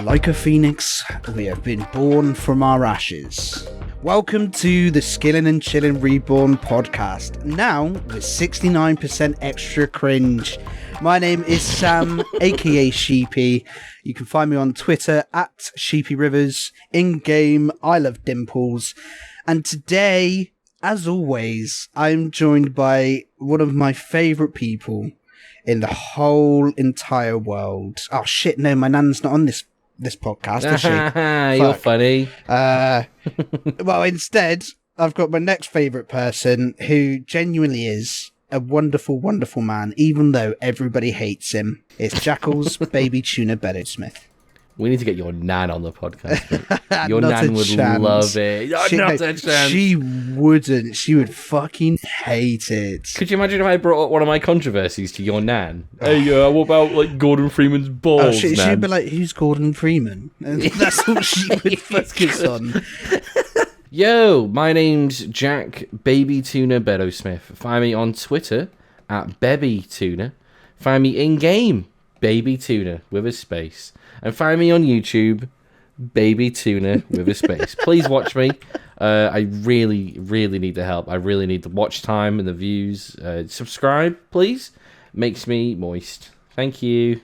Like a phoenix, we have been born from our ashes. Welcome to the Skillin and Chillin Reborn podcast, now with 69% extra cringe. My name is Sam, aka Sheepy. You can find me on Twitter at Sheepy Rivers, in-game I love dimples. And today, as always, I'm joined by one of my favourite people in the whole entire world. Oh shit, no, my nan's not on this podcast, is she? You're funny. Well, instead, I've got my next favourite person who genuinely is a wonderful, wonderful man, even though everybody hates him. It's Jackal's baby Tuna Beddow Smith. We need to get your nan on the podcast. Your nan would love it. Not a chance. She wouldn't. She would fucking hate it. Could you imagine if I brought up one of my controversies to your nan? Hey, what about like Gordon Freeman's balls, she'd nan? be like, who's Gordon Freeman? And that's all she would focus on. Yo, my name's Jack Baby Tuna Beddow Smith. Find me on Twitter at Bebby Tuna. Find me in-game, Baby Tuna with a space. And find me on YouTube, Baby Tuna with a space. Please watch me. I really, really need the help. I really need the watch time and the views. Subscribe, please. Makes me moist. Thank you.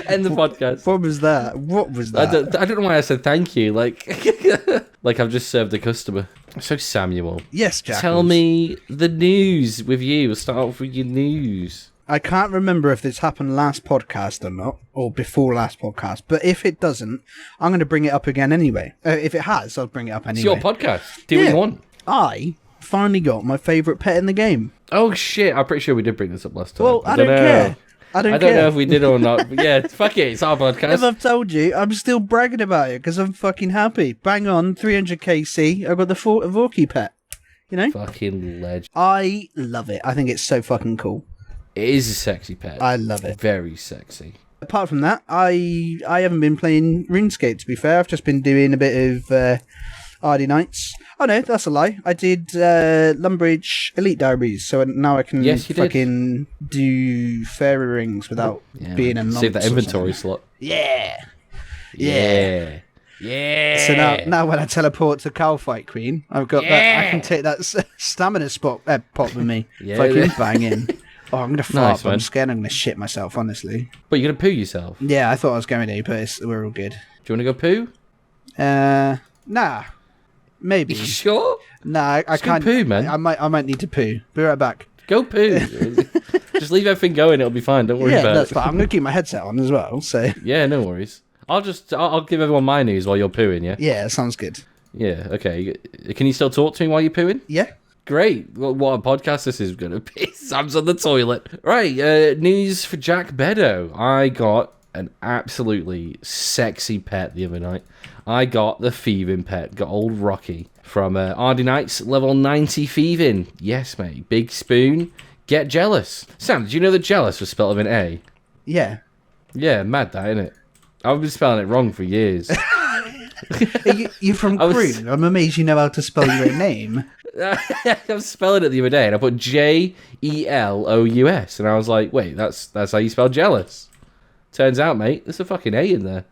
End the podcast. What was that? What was that? I don't know why I said thank you. Like I've just served a customer. So Samuel. Yes, Jack. Tell me the news with you. We'll start off with your news. I can't remember if this happened last podcast or not, or before last podcast, but if it doesn't, I'm going to bring it up again anyway. If it has, I'll bring it up anyway. It's your podcast. Do what you want. I finally got my favourite pet in the game. Oh, shit. I'm pretty sure we did bring this up last time. Well, I don't care. I don't know if we did or not. But yeah, fuck it. It's our podcast. If I've told you, I'm still bragging about it because I'm fucking happy. Bang on, 300kc. I've got the Vorky pet. You know? Fucking legend. I love it. I think it's so fucking cool. It is a sexy pet. I love it. Very sexy. Apart from that, I haven't been playing RuneScape, to be fair. I've just been doing a bit of RD Nights. Oh no, that's a lie. I did Lumbridge Elite Diaries, so now I can fucking do fairy rings without being a nonce. Save that inventory slot. Yeah. So now when I teleport to Calfight Queen, I've got that. I can take that stamina pot with me. Fucking banging. Oh, I'm going to fart. I'm scared I'm going to shit myself, honestly. But you're going to poo yourself? Yeah, I thought I was going to, but we're all good. Do you want to go poo? Nah. Maybe. You sure? Nah, I can't. Go poo, man. I might need to poo. Be right back. Go poo. Just leave everything going. It'll be fine. Don't worry about it. Yeah, that's fine. I'm going to keep my headset on as well, so. Yeah, no worries. I'll give everyone my news while you're pooing, yeah? Yeah, that sounds good. Yeah, okay. Can you still talk to me while you're pooing? Yeah. Great. Well, what a podcast this is going to be. Sam's on the toilet. Right, news for Jack Beddow. I got an absolutely sexy pet the other night. I got the thieving pet. Got old Rocky from RD Nights, level 90 thieving. Yes, mate. Big spoon. Get jealous. Sam, did you know that jealous was spelled with an A? Yeah. Yeah, mad that, innit? I've been spelling it wrong for years. You're from Crewe. I'm amazed you know how to spell your own name. I was spelling it the other day, and I put Jelous, and I was like, "Wait, that's how you spell jealous." Turns out, mate, there's a fucking A in there.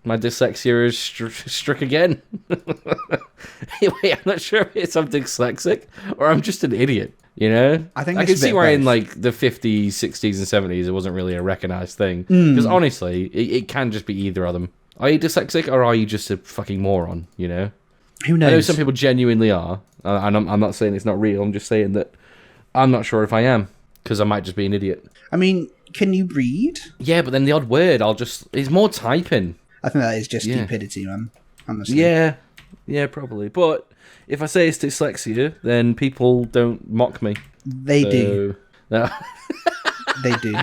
My dyslexia is struck again. Wait, I'm not sure if it's something dyslexic or I'm just an idiot. You know, I think I can see why in like the 50s, 60s, and 70s it wasn't really a recognised thing. Because honestly, it can just be either of them. Are you dyslexic or are you just a fucking moron? You know. Who knows? I know some people genuinely are, and I'm not saying it's not real. I'm just saying that I'm not sure if I am, because I might just be an idiot. I mean, can you read? Yeah, but then the odd word, it's more typing. I think that is just stupidity, man. Honestly. Yeah, probably. But if I say it's dyslexia, then people don't mock me. They do. No. They do.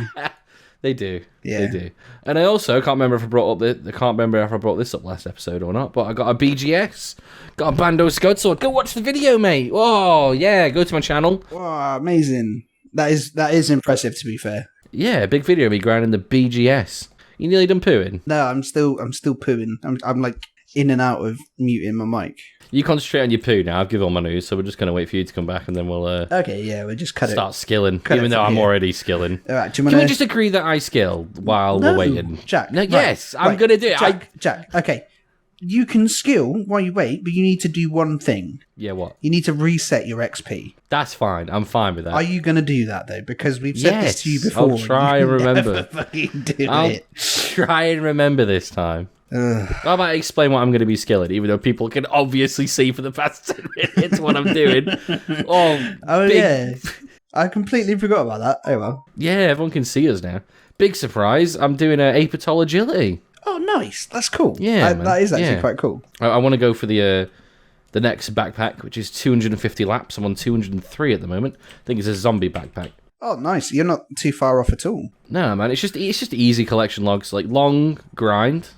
They do. Yeah. They do. And I also can't remember if I brought this up last episode or not, but I got a BGS. Got a Bando Scud Sword. Go watch the video, mate. Oh, yeah. Go to my channel. Oh, amazing. That is impressive, to be fair. Yeah, big video of me grinding the BGS. You nearly done pooing? No, I'm still pooing. I'm like in and out of muting my mic. You concentrate on your poo now. I've given all my news, so we're just going to wait for you to come back, and then we'll Okay, yeah, we'll just start skilling, even though I'm already skilling. All right, Can we just agree that I skill while we're waiting? Jack. No, yes, I'm going to do it. Jack, okay. You can skill while you wait, but you need to do one thing. Yeah, what? You need to reset your XP. That's fine. I'm fine with that. Are you going to do that, though? Because we've said this to you before. I'll try and remember. Never fucking do I'll it. try and remember this time. Ugh. How about I explain what I'm going to be skilling, even though people can obviously see for the past 10 minutes what I'm doing. Yeah. I completely forgot about that. Oh, well. Yeah, everyone can see us now. Big surprise. I'm doing an apatol agility. Oh, nice. That's cool. Yeah, that is actually quite cool. I want to go for the next backpack, which is 250 laps. I'm on 203 at the moment. I think it's a zombie backpack. Oh, nice. You're not too far off at all. No, man. It's just easy collection logs. Like, long grind,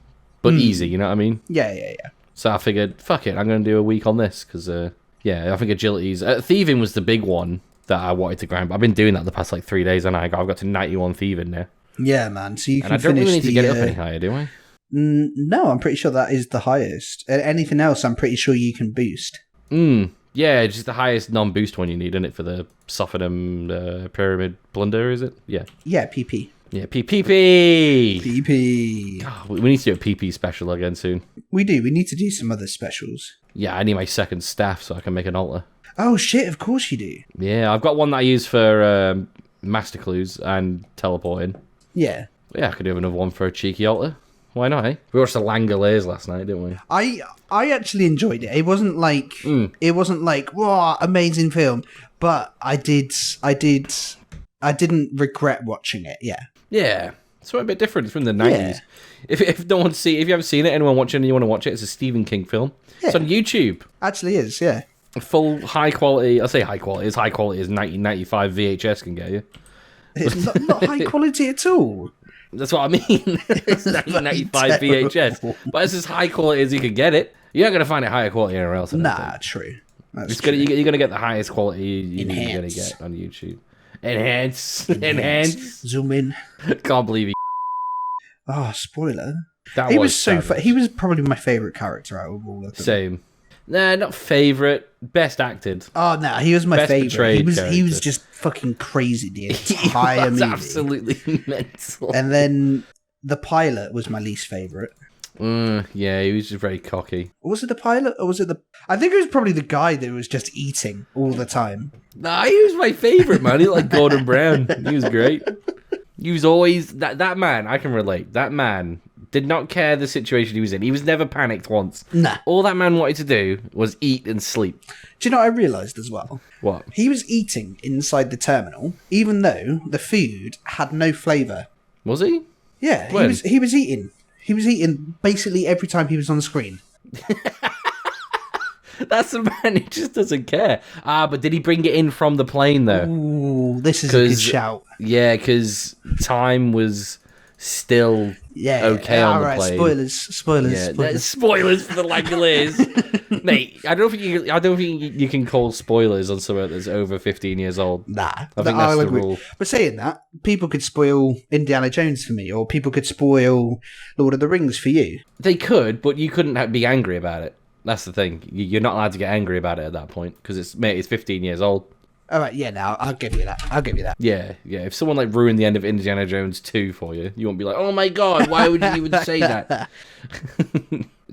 but easy, you know what I mean? Yeah. So I figured, fuck it, I'm going to do a week on this, because, I think agility's... thieving was the big one that I wanted to grind, but I've been doing that the past, 3 days, and I've got to 91 thieving now. Yeah, man. So you can finish. And I don't really need to get it up any higher, do I? No, I'm pretty sure that is the highest. Anything else, I'm pretty sure you can boost. Yeah, just the highest non-boost one you need, isn't it, for the Sophodum Pyramid Blunder, is it? Yeah. Yeah, PP. Yeah, PP! PP. Oh, we need to do a PP special again soon. We do. We need to do some other specials. Yeah, I need my second staff so I can make an altar. Oh, shit, of course you do. Yeah, I've got one that I use for master clues and teleporting. Yeah. Yeah, I could do another one for a cheeky altar. Why not, eh? We watched the Langoliers last night, didn't we? I actually enjoyed it. It wasn't like whoa, amazing film, but I didn't regret watching it. Yeah. Yeah. It's a bit different from the 90s. Yeah. If no one's if you haven't seen it, anyone watching and you want to watch it, it's a Stephen King film. Yeah. It's on YouTube. Actually is, yeah. Full high quality, I say high quality, as high quality as 1995 VHS can get you. It's not high quality at all. That's what I mean. It's 1995 VHS. But it's as high quality as you can get it. You're not going to find it higher quality anywhere else. Nah, true. You're going to get the highest quality you're going to get on YouTube. Enhance. Zoom in. Can't believe he... Oh, spoiler. He was so he was probably my favourite character out of all of them. Same. Nah, not favourite. Best acted. Oh, no, he was my favourite. He was just fucking crazy the entire movie. Absolutely mental. And then the pilot was my least favourite. Yeah, he was just very cocky. Was it the pilot or was it the... I think it was probably the guy that was just eating all the time. Nah, he was my favourite, man. He looked like Gordon Brown. He was great. He was always... That man, I can relate. That man did not care the situation he was in. He was never panicked once. Nah. All that man wanted to do was eat and sleep. Do you know what I realised as well? What? He was eating inside the terminal, even though the food had no flavour. Was he? Yeah, when? he was eating. He was eating basically every time he was on the screen. That's the man who just doesn't care. But did he bring it in from the plane, though? Ooh, this is a good shout. Yeah, because time was still okay on the plane. Spoilers. Yeah, spoilers for the Langoliers. Mate, I don't think you can call spoilers on something that's over 15 years old. Nah. I think that's the rule. But saying that, people could spoil Indiana Jones for me, or people could spoil Lord of the Rings for you. They could, but you couldn't be angry about it. That's the thing. You're not allowed to get angry about it at that point, because it's 15 years old. All right, yeah, now I'll give you that. Yeah. If someone ruined the end of Indiana Jones 2 for you, you won't be like, oh my god, why would you even say that?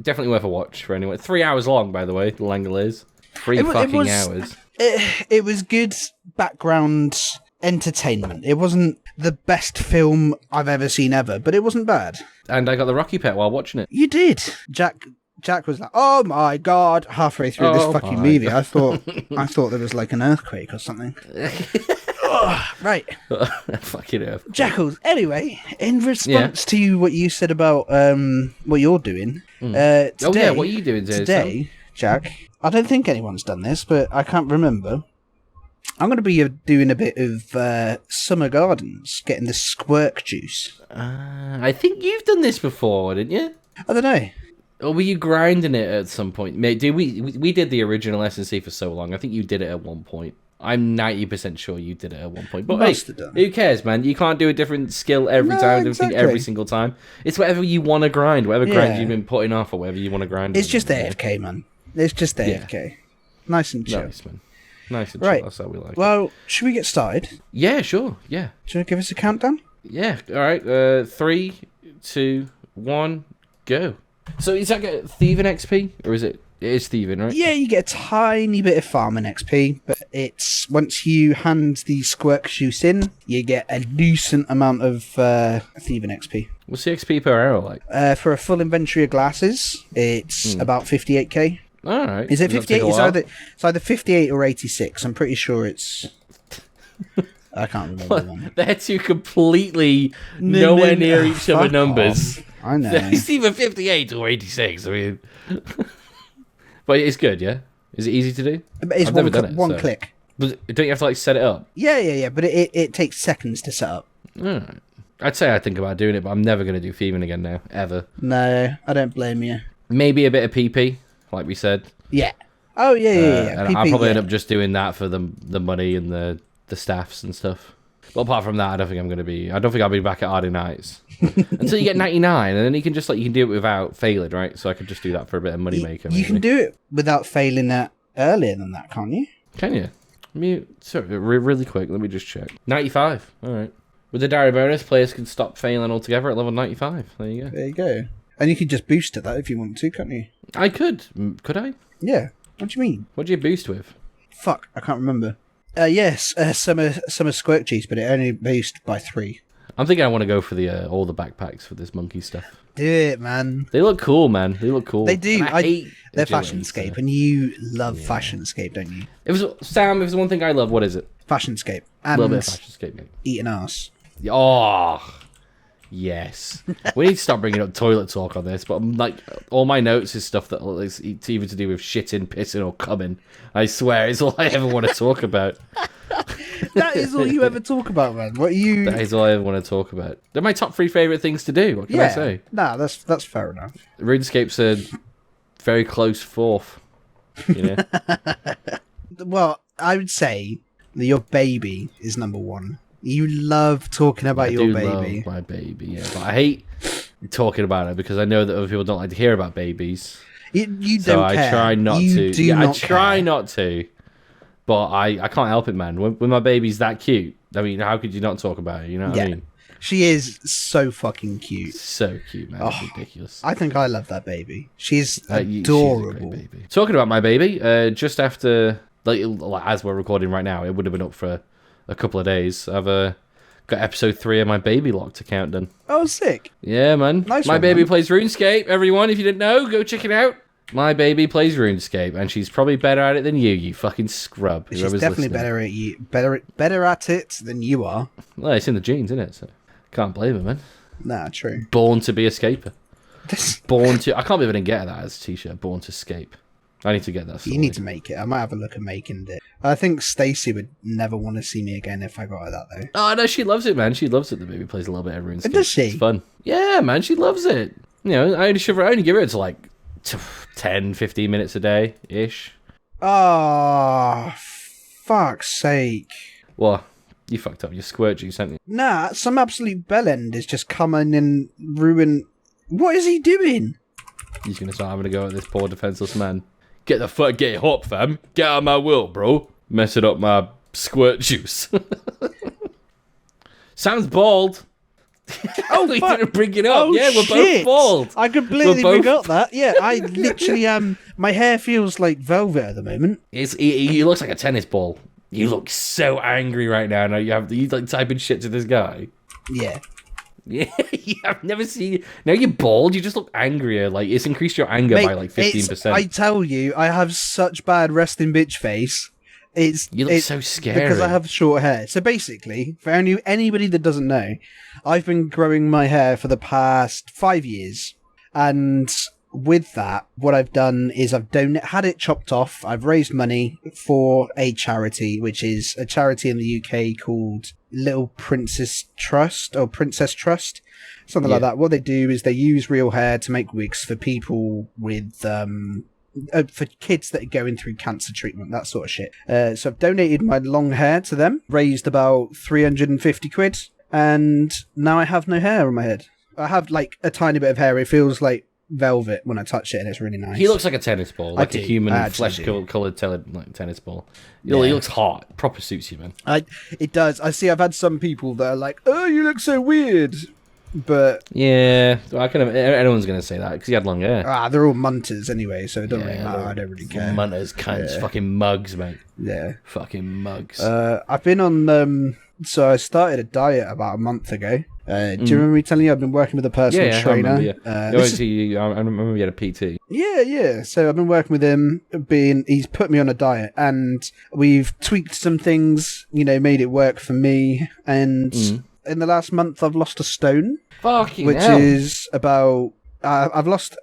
Definitely worth a watch for anyone. 3 hours long, by the way, the Langoliers. 3 fucking hours. It was good background entertainment. It wasn't the best film I've ever seen ever, but it wasn't bad. And I got the Rocky Pet while watching it. You did. Jack was like, "Oh my god!" Halfway through this fucking movie, god. I thought there was an earthquake or something. Right, fucking earth. Jackals. Anyway, in response to what you said about what you're doing, today, what are you doing today, Jack? I don't think anyone's done this, but I can't remember. I'm going to be doing a bit of summer gardens, getting the squirk juice. I think you've done this before, didn't you? I don't know. Or were you grinding it at some point? Mate, we did the original S&C for so long. I think you did it at one point. I'm 90% sure you did it at one point. But who cares, man? You can't do a different skill every every single time. It's whatever you want to grind, whatever grind you've been putting off or whatever you want to grind. It's just AFK, man. It's just Yeah. AFK. Nice and chill. Nice, man. Nice and Right. chill. That's how we like it. Well, should we get started? Yeah, sure. Yeah. Do you want to give us a countdown? Yeah. All right. 3, 2, 1, go. So is that thieving XP, or is it? It is thieving, right? Yeah, you get a tiny bit of farming XP, but it's once you hand the squirt juice in, you get a decent amount of thieving XP. What's the XP per arrow like? For a full inventory of glasses, it's about 58k. All right. Is it Does that take 58? a while? It's either 58 or 86. I'm pretty sure it's. I can't remember one. They're two completely nowhere near each other Fuck numbers. off. I know. It's either 58 or 86. I mean, but it's good, yeah. Is it easy to do? It's I've one, never done it, one so- click. Don't you have to like set it up? Yeah. But it takes seconds to set up. All right. I'd say I think about doing it, but I'm never going to do thieving again now, ever. No, I don't blame you. Maybe a bit of PP, like we said. Yeah. Oh yeah. And I'll PP, probably yeah. end up just doing that for the money and the staffs and stuff. But apart from that, I don't think I'll be back at Ardy Nights until you get 99, and then you can just you can do it without failing, right? So I could just do that for a bit of money maker. You can do it without failing that earlier than that, can't you? Can you? Sorry, really quick. Let me just check. 95. All right. With the diary bonus, players can stop failing altogether at level 95. There you go. There you go. And you can just boost to that if you want to, can't you? I could. Could I? Yeah. What do you mean? What do you boost with? Fuck, I can't remember. Yes, summer squirt cheese, but it only boosts by 3. I'm thinking I want to go for the all the backpacks for this monkey stuff. Do it, man. They look cool, man. They look cool. They do. And I hate They're agility, Fashionscape, so- and you love Fashionscape, don't you? If there's one thing I love, what is it? Fashionscape. A And little bit of Fashionscape, mate. eating ass. Oh, yes. We need to stop bringing up toilet talk on this, but all my notes is stuff that is either to do with shitting, pissing, or coming. I swear, it's all I ever want to talk about. That is all you ever talk about, man. What you? That is all I ever want to talk about. They're my top 3 favourite things to do. What can I say? Nah, that's fair enough. RuneScape's a very close 4th. You know? Well, I would say that your baby is number 1. You love talking about your baby. Love my baby, yeah. But I hate talking about it because I know that other people don't like to hear about babies. You So don't care. I try not you to. Do Yeah, not I try care. not to. But I can't help it, man. When my baby's that cute, I mean, how could you not talk about it? You know what I mean? She is so fucking cute. So cute, man. It's ridiculous. I think I love that baby. She's She's a adorable. great baby. Talking about my baby, just after, as we're recording right now, it would have been up for a couple of days. I've got episode 3 of my baby locked account done. Oh, sick. Yeah, man. Nice my one, baby man. plays RuneScape. Everyone, if you didn't know, go check it out. My baby plays RuneScape, and she's probably better at it than you fucking scrub. She's whoever's definitely listening. better at it than you are. Well, it's in the genes, isn't it? So can't blame her, man. Nah, true. Born to be a scaper. This, Born to. I can't believe I didn't get that as a t-shirt. Born to scape. I need to get that. you need to make it. I might have a look at making it. I think Stacey would never want to see me again if I got her that, though. Oh no, she loves it, man. She loves it. The baby plays a little bit of RuneScape. Does she? It's fun. Yeah, man. She loves it. You know, I only give her to like 10, 15 minutes a day ish. Oh, fuck's sake. What? You fucked up. You squirt juice, haven't you? Nah, some absolute bellend is just coming and ruin. What is he doing? He's gonna start having a go at this poor defenseless man. Get it up, fam. Get out of my will, bro. Messing up my squirt juice. Sam's bald. Oh, we fuck. didn't bring it up. Oh, yeah, we're shit. both bald. I completely We're both- forgot that. Yeah, I literally my hair feels like velvet at the moment. He looks like a tennis ball. You look so angry right now. Now you like typing shit to this guy. Yeah. Yeah, I've never seen. Now you're bald. You just look angrier. Like it's increased your anger Mate, by like 15%. I tell you, I have such bad resting bitch face. You look so scary because I have short hair. So basically, for anybody that doesn't know, I've been growing my hair for the past 5 years, and with that, what I've done is I've had it chopped off. I've raised money for a charity, which is a charity in the UK called Little Princess Trust or Princess Trust, something like that. What they do is they use real hair to make wigs for people with for kids that are going through cancer treatment, that sort of shit. So I've donated my long hair to them, raised about 350 quid, and now I have no hair on my head. I have like a tiny bit of hair. It feels like velvet when I touch it, and it's really nice. He looks like a tennis ball, like a human flesh-coloured tennis ball. He looks hot. Proper suits you, man. It does. I see. I've had some people that are like, "Oh, you look so weird," but yeah, anyone's gonna say that because he had long hair. They're all munters anyway, so it doesn't really matter. I don't really care. Munters, cunts, fucking mugs, mate. Yeah, fucking mugs. I've been on. So I started a diet about a month ago. Do you remember me telling you I've been working with a personal trainer? I remember you had a PT. Yeah. So I've been working with him. He's put me on a diet, and we've tweaked some things. Made it work for me. And in the last month, I've lost a stone. Fucking hell. Is about. I've lost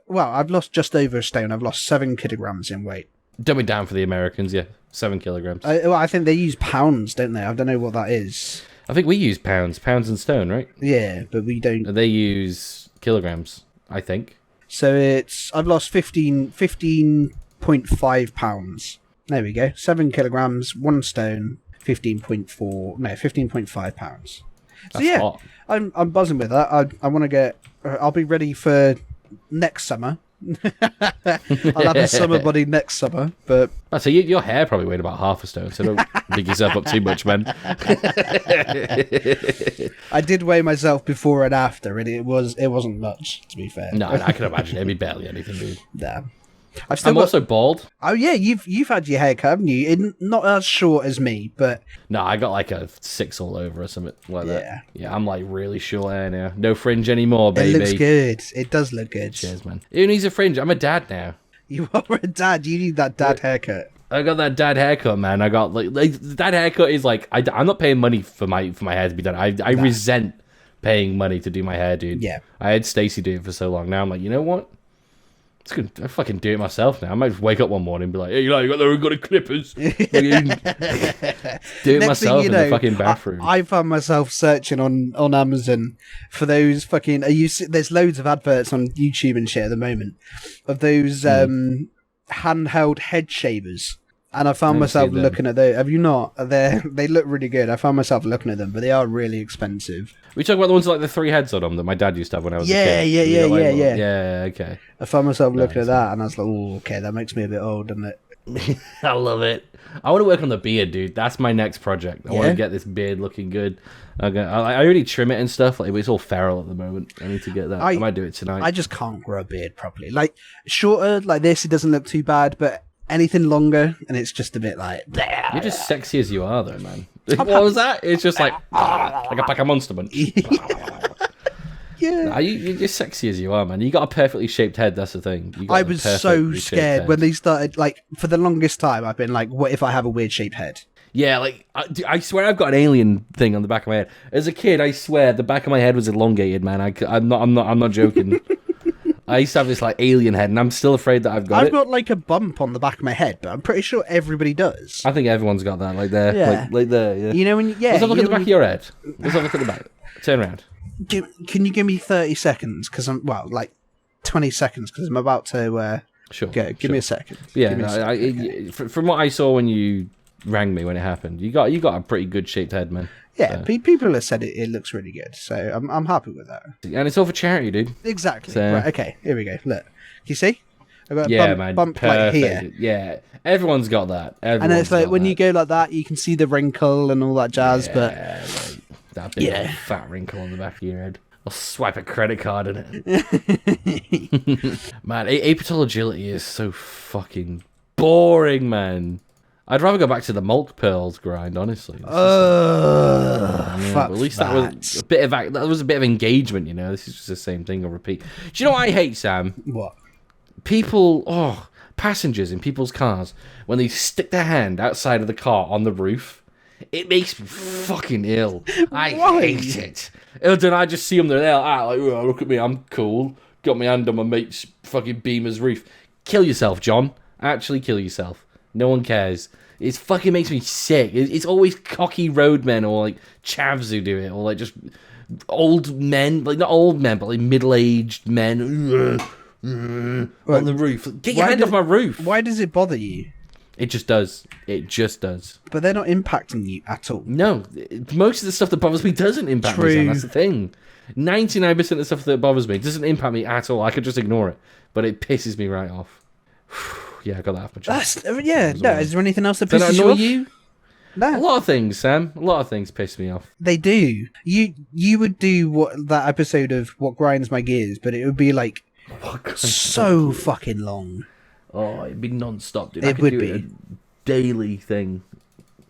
just over a stone. I've lost 7 kilograms in weight. Dumb it down for the Americans, 7 kilograms. I think they use pounds, don't they? I don't know what that is. I think we use pounds and stone, right? Yeah, but we don't. They use kilograms, I think. So I've lost 15.5 pounds. There we go. 7 kilograms, 1 stone, 15.5 pounds. That's hot. I'm buzzing with that. I want to get. I'll be ready for next summer. I'll have a summer body next summer, but so your hair probably weighed about half a stone, so don't big yourself up too much, man. I did weigh myself before and after, and it wasn't much, to be fair. No, I can imagine it'd be barely anything, dude. Nah. I'm also bald. Oh yeah, you've had your hair cut, haven't you? Not as short as me, but no, I got like a 6 all over or something like that. Yeah, I'm like really short hair now. No fringe anymore, baby. It looks good. It does look good. Cheers, man. Who needs a fringe? I'm a dad now. You are a dad. You need that dad haircut. I got that dad haircut, man. I got like that haircut is like I'm not paying money for my hair to be done. I resent paying money to do my hair, dude. Yeah. I had Stacey do it for so long. Now I'm like, you know what? I fucking do it myself now. I might just wake up one morning and be like, hey, you got the clippers. Do it myself in the fucking bathroom. I found myself searching on Amazon for those fucking... There's loads of adverts on YouTube and shit at the moment of those handheld head shavers. And I found myself looking at those. Have you not? They look really good. I found myself looking at them, but they are really expensive. We talk about the ones with like the 3 heads on them that my dad used to have when I was a kid. Yeah, okay. I found myself looking at that, and I was like, oh, okay, that makes me a bit old, doesn't it? I love it. I want to work on the beard, dude. That's my next project. I want to get this beard looking good. I already trim it and stuff. Like, it's all feral at the moment. I need to get that. I might do it tonight. I just can't grow a beard properly. Like, shorter, like this, it doesn't look too bad, but anything longer, and it's just a bit like... You're just sexy as you are, though, man. What was that? It's just like a pack of Monster Munch. Yeah. Nah, you're just sexy as you are, man. You got a perfectly shaped head, that's the thing. I was so scared when they started, like, for the longest time, I've been like, what if I have a weird shaped head? Yeah, like, I swear I've got an alien thing on the back of my head. As a kid, I swear the back of my head was elongated, man. I'm not joking. I used to have this like alien head, and I'm still afraid that I've got like a bump on the back of my head, but I'm pretty sure everybody does. I think everyone's got that, like there, yeah. like there. Yeah. You know when let's have a look at the back of your head. Let's have a look at the back. Turn around. Can you give me 30 seconds? Because I'm 20 seconds because I'm about to. Sure. Give me a second. Yeah, from what I saw when you rang me when it happened, you got a pretty good shaped head, man. Yeah, so. People have said it looks really good, so I'm happy with that. And it's all for charity, dude. Exactly. So, right, okay, here we go. Look, can you see? I've got a bump like here. Yeah, everyone's got that. And it's like when you go like that, you can see the wrinkle and all that jazz. But like that big fat wrinkle on the back of your head. I'll swipe a credit card in it. Man, apital agility is so fucking boring, man. I'd rather go back to the milk pearls grind, honestly. Fuck at least that was a bit of engagement, you know. This is just the same thing on repeat. Do you know what I hate, Sam? What? Passengers in people's cars, when they stick their hand outside of the car on the roof, it makes me fucking ill. I hate it. Then I just see them there, like, oh, look at me, I'm cool. Got my hand on my mate's fucking Beamer's roof. Kill yourself, John. Actually kill yourself. No one cares. It fucking makes me sick. It's always cocky roadmen or like chavs who do it, or like just old men, like not old men, but like middle-aged men on the roof. Get your hand off my roof. Why does it bother you? It just does. It just does. But they're not impacting you at all. No, most of the stuff that bothers me doesn't impact me. Sam. That's the thing. 99% of the stuff that bothers me doesn't impact me at all. I could just ignore it, but it pisses me right off. Yeah, I got that off my chest. No, is there anything else that Does that pisses annoy you off? you? No. A lot of things, Sam. A lot of things piss me off. They do. You would do that episode of What Grinds My Gears, but it would be like so fucking long. Oh, it'd be non-stop, dude. It would be a daily thing.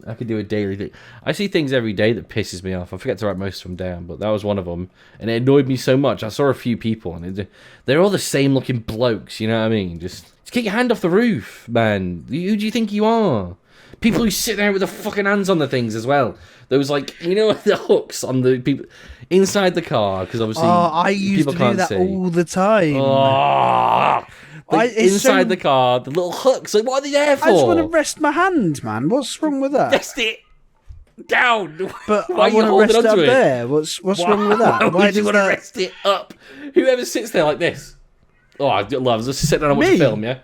I could do a daily thing. I see things every day that pisses me off. I forget to write most of them down, but that was one of them. And it annoyed me so much. I saw a few people, and they're all the same looking blokes, you know what I mean? Just get your hand off the roof, man. Who do you think you are? People who sit there with the fucking hands on the things as well. Those, like, you know, the hooks on the people inside the car, because obviously I used to do that all the time. Inside the car, the little hooks. Like, what are they there for? I just want to rest my hand, man. What's wrong with that? Rest it down. But Why I want to rest it up there. What's wrong with that? Why do you want to rest it up? Whoever sits there like this. Oh, I love just sit down and watch a film, yeah?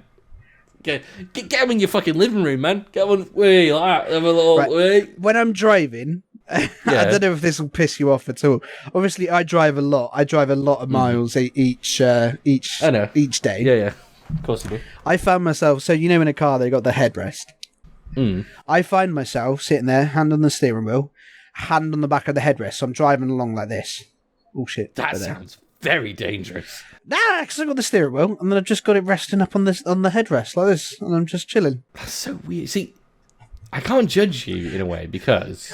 Get them in your fucking living room, man. Get them way like that. Have a little way. When I'm driving, I don't know if this will piss you off at all. Obviously, I drive a lot. I drive a lot of miles each day. Yeah. Of course you do. I found myself, so you know in a car they got the headrest. I find myself sitting there, hand on the steering wheel, hand on the back of the headrest. So I'm driving along like this. Oh shit. That sounds very dangerous. Nah, because I've got the steering wheel and then I've just got it resting up on the headrest like this, and I'm just chilling. That's so weird. See, I can't judge you in a way because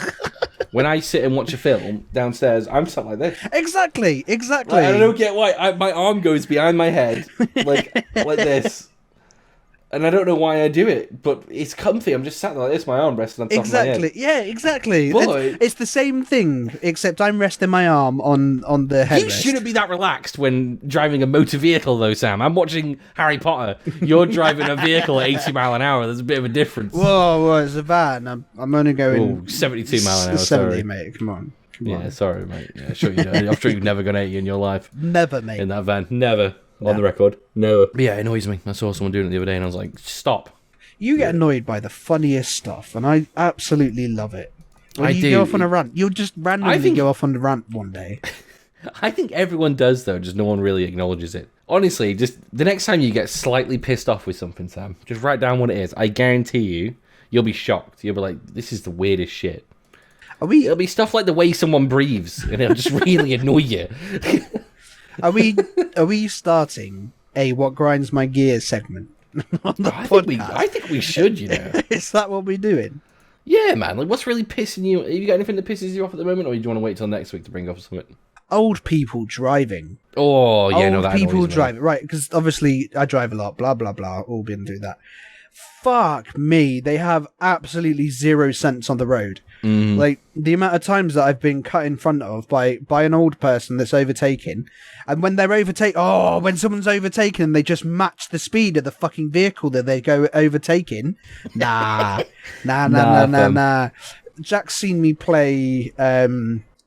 when I sit and watch a film downstairs, I'm sat like this. Exactly. Like, I don't get why. My arm goes behind my head like this. And I don't know why I do it, but it's comfy. I'm just sat there like this, my arm resting on top of my head. Yeah, exactly. Boy. It's the same thing, except I'm resting my arm on the headrest. You shouldn't be that relaxed when driving a motor vehicle, though, Sam. I'm watching Harry Potter. You're driving a vehicle at 80 mile an hour. There's a bit of a difference. Whoa, it's a van. I'm only going 72 mile an hour. 70, sorry, mate. Come on. Yeah, sorry, mate. Yeah, sure you know. I'm sure you've never gone 80 in your life. Never, mate. In that van, never. On the record, never. But yeah, it annoys me. I saw someone doing it the other day, and I was like, stop. You get annoyed by the funniest stuff, and I absolutely love it. When you go off on a rant, you'll just randomly go off on a rant one day. I think everyone does, though, just no one really acknowledges it. Honestly, just the next time you get slightly pissed off with something, Sam, just write down what it is. I guarantee you'll be shocked. You'll be like, this is the weirdest shit. It'll be stuff like the way someone breathes, and it'll just really annoy you. Are we starting a What Grinds My Gears segment on the podcast? I think we should, you know. Is that what we're doing? Yeah, man. Like, what's really pissing you? Have you got anything that pisses you off at the moment, or do you want to wait till next week to bring up something? Old people driving. Oh, yeah, no, that annoys me. Old people driving, right? Because obviously I drive a lot. Blah blah blah. All been through that. Fuck me. They have absolutely 0 sense on the road. Like the amount of times that I've been cut in front of by an old person that's overtaking, and when they're when someone's overtaken, they just match the speed of the fucking vehicle that they go overtaking. Nah. Jack's seen me play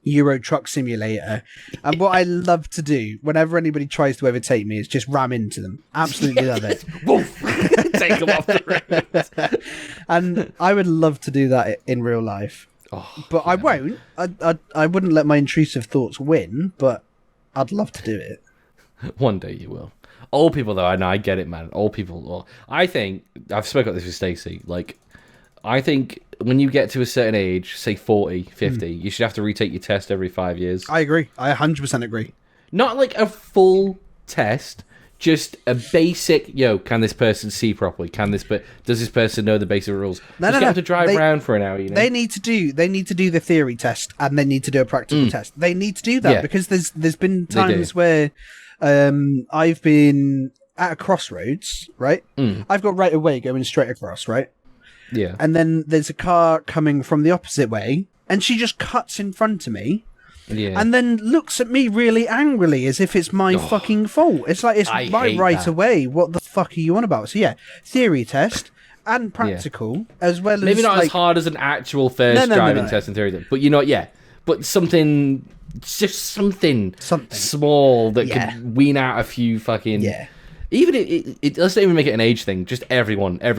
Euro Truck Simulator, and what I love to do whenever anybody tries to overtake me is just ram into them. Absolutely love it. Take them off the road. And I would love to do that in real life, but I won't. I wouldn't let my intrusive thoughts win, but I'd love to do it. One day you will. Old people, though, I get it, man. Old people. I think I've spoken about this with Stacey. Like, I think when you get to a certain age, say 40, 50, you should have to retake your test every 5 years. I agree. I 100% agree. Not like a full test, just a basic, can this person see properly? Does this person know the basic rules? Get them to drive around for an hour, you know? They need to do the theory test, and they need to do a practical test. They need to do that because there's been times where I've been at a crossroads, right? I've got right away going straight across, right? Yeah. And then there's a car coming from the opposite way, and she just cuts in front of me. Yeah. And then looks at me really angrily as if it's my fucking fault. It's like, it's my right away. What the fuck are you on about? So yeah, theory test and practical as well as... Maybe not as hard as an actual first driving test in theory, but but something, just something small that could wean out a few fucking... Yeah. Even, let's not even make it an age thing, just every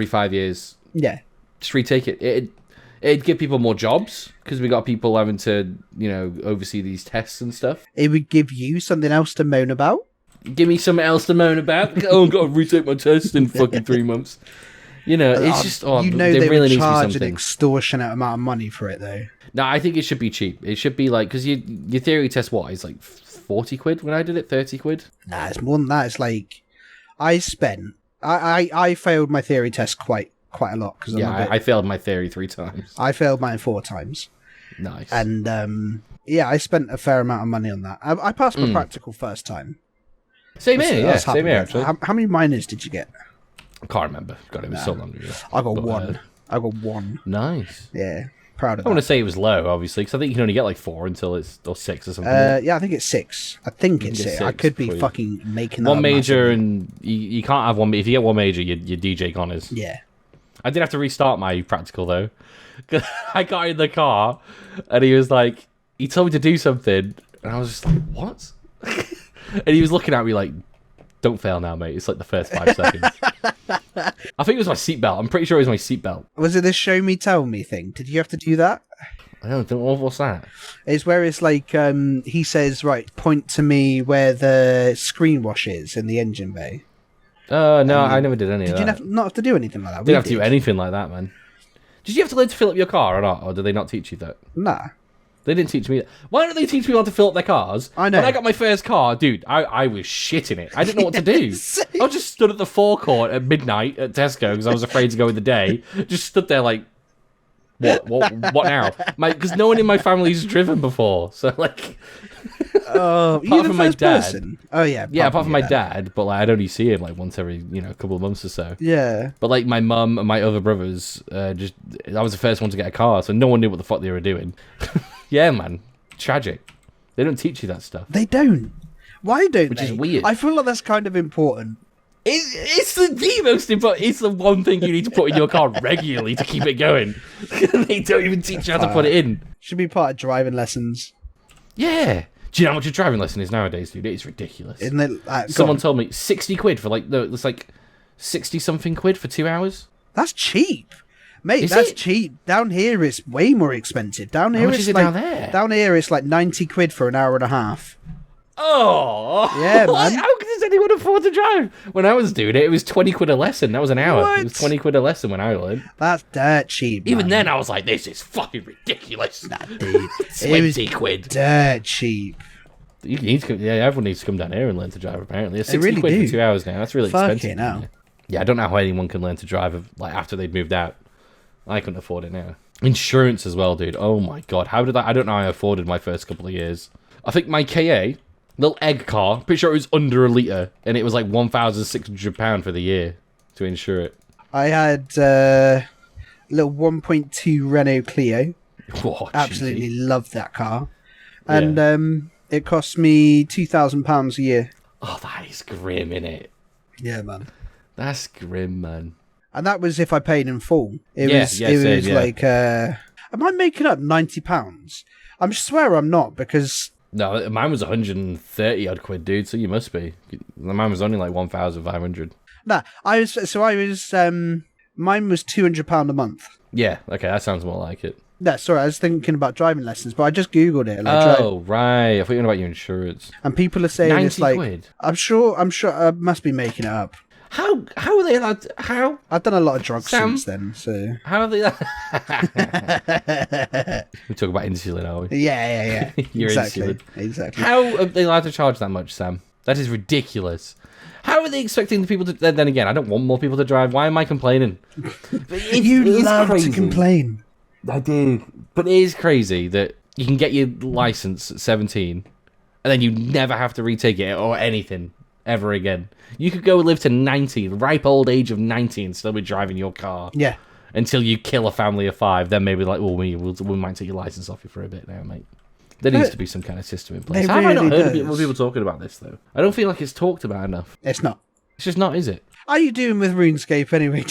5 years. Yeah. Just retake it. It'd give people more jobs because we got people having to, oversee these tests and stuff. It would give you something else to moan about. Give me something else to moan about. Oh, I've got to retake my test in fucking 3 months. It's just, they really would needs to be charge an something. extortionate amount of money for it, though. No, I think it should be cheap. It should be like, because your theory test, is like 40 quid when I did it? 30 quid? Nah, it's more than that. It's like, I failed my theory test quite a lot. Cause I failed my theory 3 times. I failed mine 4 times. Nice. And, I spent a fair amount of money on that. I passed my practical first time. Same here, actually. How many minors did you get? I can't remember. God, it was so long ago. I got one. I got one. Nice. Yeah, proud of that. I want to say it was low, obviously, because I think you can only get like 4 or 6 or something. Yeah, I think it's 6. I think it's 6. I could be fucking making that one up major, massively. and you can't have one. If you get one major, you DJ Connors. Yeah. I did have to restart my practical though. I got in the car, and he was like, he told me to do something, and I was just like, what? And he was looking at me like, don't fail now, mate. It's like the first 5 seconds. I think it was my seatbelt. I'm pretty sure it was my seatbelt. Was it the show me, tell me thing? Did you have to do that? I don't know. What's that? It's where it's like, he says, right, point to me where the screen wash is in the engine bay. No, I never did any of that. Did you not have to do anything like that? Didn't have to do anything like that, man. Did you have to learn to fill up your car or not? Or did they not teach you that? Nah. They didn't teach me that. Why don't they teach people how to fill up their cars? I know. When I got my first car, dude, I was shitting it. I didn't know what to do. I just stood at the forecourt at midnight at Tesco because I was afraid to go in the day. Just stood there like, what now? Because no one in my family's driven before. So, like... apart from my dad. Person? Oh, yeah. Yeah, apart from my dad. But, like, I'd only see him, like, once every, couple of months or so. Yeah. But, like, my mum and my other brothers, I was the first one to get a car, so no one knew what the fuck they were doing. Yeah, man. Tragic. They don't teach you that stuff. They don't. Why don't Which they? is weird. I feel like that's kind of important. It's the most important. It's the one thing you need to put in your car regularly to keep it going. They don't even teach you how to put it in. Should be part of driving lessons. Yeah. Do you know how much a driving lesson is nowadays, dude? It's ridiculous. Isn't it? Someone told me 60 quid for it's like 60 something quid for 2 hours. That's cheap. Mate, that's cheap. Down here, it's way more expensive. Down here, How much is it down there? Down here, it's like 90 quid for an hour and a half. Oh! Yeah, man. How does anyone afford to drive? When I was doing it, it was 20 quid a lesson. That was an hour. What? It was 20 quid a lesson when I learned. That's dirt cheap, Even man. then, I was like, this is fucking ridiculous. Nah, dude. 20 quid. Dirt cheap. You need to everyone needs to come down here and learn to drive, apparently. It's 60 really quid do. for 2 hours now. That's really expensive. Fucking hell. Yeah, I don't know how anyone can learn to drive after they've moved out. I couldn't afford it now. Insurance as well, dude. Oh my god. How did I don't know how I afforded my first couple of years. I think my KA, little egg car, pretty sure it was under a litre, and it was like £1,600 for the year to insure it. I had a little 1.2 Renault Clio. Oh, Absolutely cheesy. loved that car. And it cost me £2,000 a year. Oh, that is grim, innit? Yeah, man. That's grim, man. And that was if I paid in full. It was same. like, am I making up £90? I swear I'm not, because... No, mine was 130 odd quid, dude, so you must be. Mine was only like 1,500. Nah, mine was £200 a month. Yeah, okay, that sounds more like it. No, sorry, I was thinking about driving lessons, but I just Googled it. Right. I thought you were about your insurance. And people are saying 90 it's like... quid? I'm sure I must be making it up. How are they allowed to, how? I've done a lot of drugs Sam, since then, so... How are they... We talk about insulin, are we? Yeah. Your exactly. insulin. Exactly. How are they allowed to charge that much, Sam? That is ridiculous. How are they expecting the people to... Then again, I don't want more people to drive. Why am I complaining? You love to complain. I do. But it is crazy that you can get your license at 17 and then you never have to retake it or anything ever again. You could go live to 90, the ripe old age of 90, and still be driving your car. Yeah. Until you kill a family of 5. Then maybe like, well, we might take your license off you for a bit now, mate. There needs to be some kind of system in place. How have I not heard of people talking about this, though? I don't feel like it's talked about enough. It's not. It's just not, is it? How are you doing with RuneScape anyway?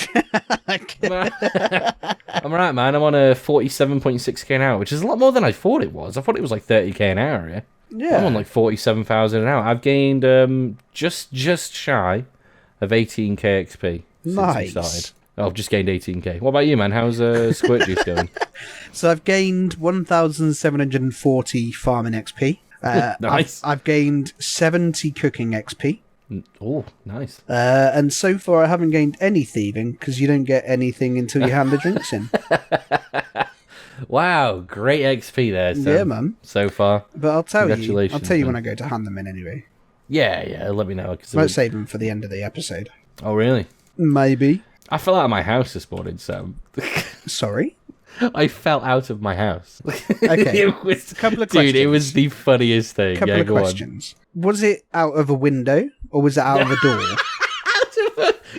I'm alright, man. I'm on a 47.6k an hour, which is a lot more than I thought it was. I thought it was like 30k an hour, yeah? Yeah. I'm on like 47,000 an hour. I've gained just shy of 18k XP since we started. Oh, I've just gained 18k. What about you, man? How's squirt juice going? So I've gained 1,740 farming XP. Nice. I've gained 70 cooking XP. Oh, nice. And so far I haven't gained any thieving, because you don't get anything until you hand the drinks in. Wow, great XP there. So, Yeah, man. So far. But I'll tell you Congratulations, when I go to hand them in anyway. Yeah, let me know. Might save them for the end of the episode. Oh, really? Maybe. I fell out of my house this morning, so... Sorry? I fell out of my house. Okay. It was, a couple of dude, questions. it was the funniest thing. Couple of questions. Was it out of a window, or was it out of a door?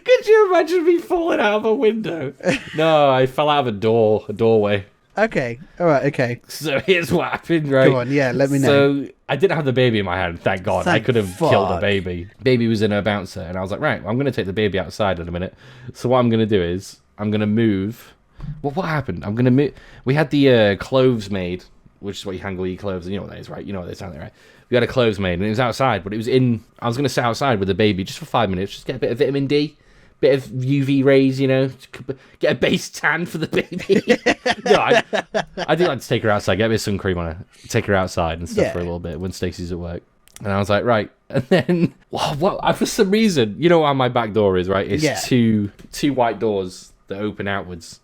Could you imagine me falling out of a window? No, I fell out of a doorway. Okay. All right. Okay. So here's what happened, right? Go on. Yeah. Let me know. So I didn't have the baby in my hand, thank God. I could have killed the fuck. baby. Baby was in her bouncer, and I was like, right, I'm going to take the baby outside in a minute. So what I'm going to do is, I'm going to move. Well, what happened? I'm going to move. We had the cloves made, which is what you hang all your clothes. You know what that is, right? You know what that is, right? We had a cloves made, and it was outside, but it was in... I was going to sit outside with the baby just for 5 minutes, just get a bit of vitamin D, bit of UV rays, you know, get a base tan for the baby. No, I do like to take her outside, get a bit of sun cream on her, take her outside and stuff for a little bit when Stacey's at work. And I was like, right. And then, for some reason, you know how my back door is, right? It's two white doors that open outwards.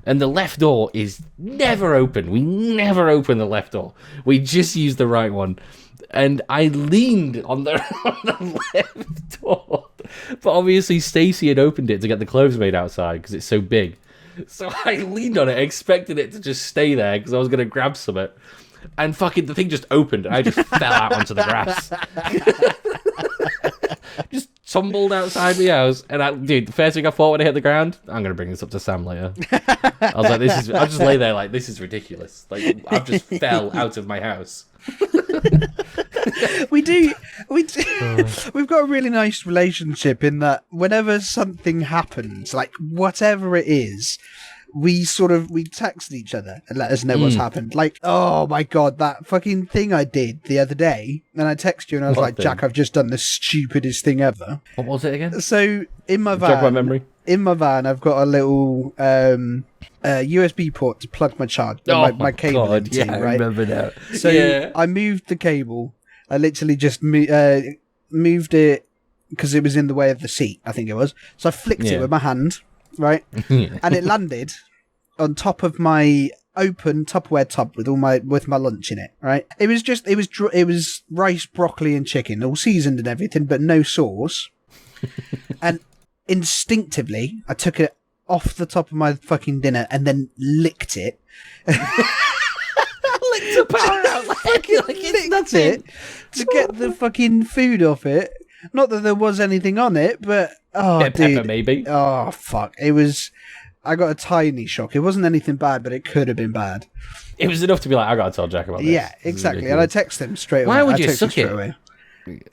And the left door is never open. We never open the left door. We just use the right one. And I leaned on the left door. But obviously Stacey had opened it to get the clothes made outside because it's so big. So I leaned on it, expecting it to just stay there because I was going to grab something. And fucking the thing just opened and I just fell out onto the grass. Just tumbled outside the house. And dude, the first thing I thought when I hit the ground, I'm going to bring this up to Sam later. I was like, I'll just lay there like, this is ridiculous. Like, I've just fell out of my house. We've got a really nice relationship in that whenever something happens, like whatever it is, we text each other and let us know what's happened. Like, oh my God, that fucking thing I did the other day. And I text you and I was like, Jack, I've just done the stupidest thing ever. What was it again? So in my Jog my memory. In my van, I've got a little USB port to plug my my cable into, yeah, right? I remember that. So I moved the cable. I literally just moved it because it was in the way of the seat, I think it was. So I flicked it with my hand, right? And it landed on top of my open Tupperware tub with my lunch in it, right? It was rice, broccoli, and chicken, all seasoned and everything, but no sauce. And instinctively, I took it off the top of my fucking dinner and then licked it. Licked the power out like That's it. To get the fucking food off it. Not that there was anything on it, but dude, pepper maybe. Oh fuck! I got a tiny shock. It wasn't anything bad, but it could have been bad. It was enough to be like, I gotta tell Jack about this. Yeah, exactly. And I texted him straight away. Why would you suck it? Away.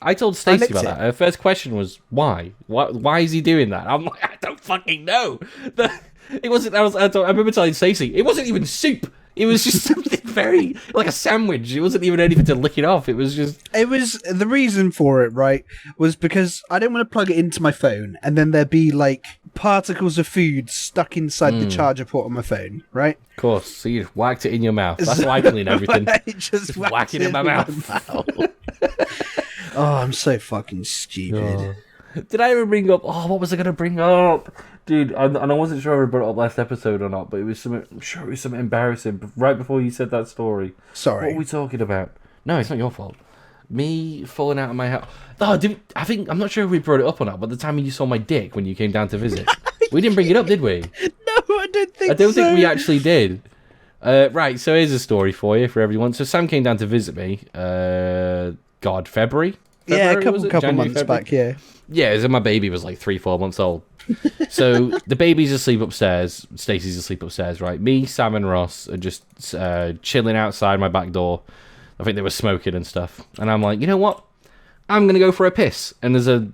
I told Stacey about that. Her first question was, why? Why is he doing that? I'm like, I don't fucking know. It wasn't. I remember telling Stacey, it wasn't even soup. It was just something very like a sandwich. It wasn't even anything to lick it off. It was the reason for it, right? Was because I didn't want to plug it into my phone and then there'd be like particles of food stuck inside the charger port on my phone, right? Of course. So you whacked it in your mouth. That's why I clean everything. just whack it in my mouth. Oh, I'm so fucking stupid. Oh. Did I ever bring up? Oh, what was I going to bring up? Dude, and I wasn't sure if I brought it up last episode or not, but it was something. I'm sure it was something embarrassing. Right before you said that story. Sorry. What were we talking about? No, it's not your fault. Me falling out of my house. No, I'm not sure if we brought it up or not. But the time you saw my dick when you came down to visit, we didn't bring it up, did we? No, I don't think. I don't think we actually did. Right. So here's a story for you for everyone. So Sam came down to visit me. February. Yeah, a couple months back. Yeah. Yeah, so my baby was like 3-4 months old. So the baby's asleep upstairs. Stacey's asleep upstairs, right? Me, Sam, and Ross are just chilling outside my back door. I think they were smoking and stuff. And I'm like, you know what? I'm going to go for a piss. And there's a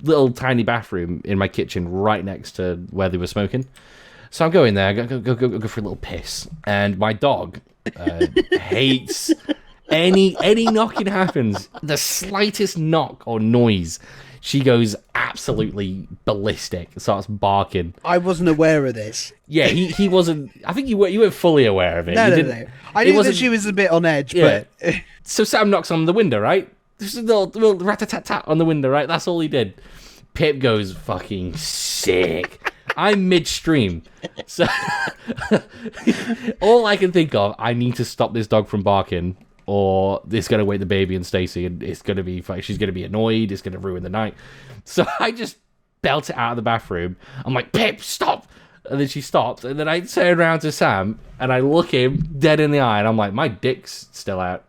little tiny bathroom in my kitchen right next to where they were smoking. So I'm going there, go for a little piss. And my dog hates any knocking happens. The slightest knock or noise. She goes absolutely ballistic, starts barking. I wasn't aware of this. Yeah, he wasn't. I think you weren't fully aware of it. No. I knew that she was a bit on edge, but So Sam knocks on the window, right? Just a little rat-a-tat-tat on the window, right? That's all he did. Pip goes fucking sick. I'm midstream. So all I can think of, I need to stop this dog from barking, or it's going to wake the baby and Stacey, and it's going to be, she's going to be annoyed, it's going to ruin the night. So I just belt it out of the bathroom. I'm like, Pip, stop! And then she stopped, and then I turn around to Sam, and I look him dead in the eye, and I'm like, my dick's still out.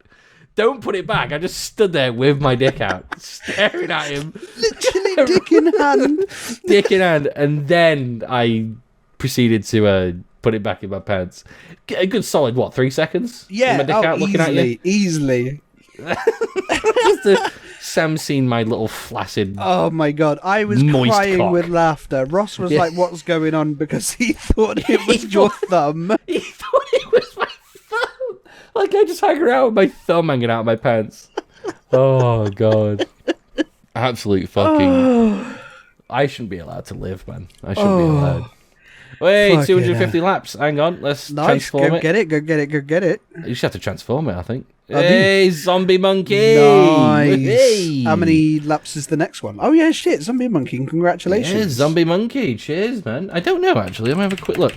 Don't put it back. I just stood there with my dick out, staring at him. literally dick in hand. Dick in hand. And then I proceeded to put it back in my pants. A good solid, 3 seconds? Yeah, with my dick out, looking at you? Easily. Sam seen my little flaccid. Oh my god, I was Moist crying cock. with laughter. Ross was like, what's going on? Because he thought it was your thumb. He thought it was my thumb. Like I just hang around with my thumb hanging out of my pants. Oh god. Absolute fucking. I shouldn't be allowed to live, man. I shouldn't be allowed. Wait, Fuck 250 laps. Hang on, let's transform it. Go get it. You just have to transform it, I think. Hey, zombie monkey! Nice. Hey. How many laps is the next one? Oh yeah, shit, zombie monkey. Congratulations. Yeah, zombie monkey. Cheers, man. I don't know, actually. I'm going to have a quick look.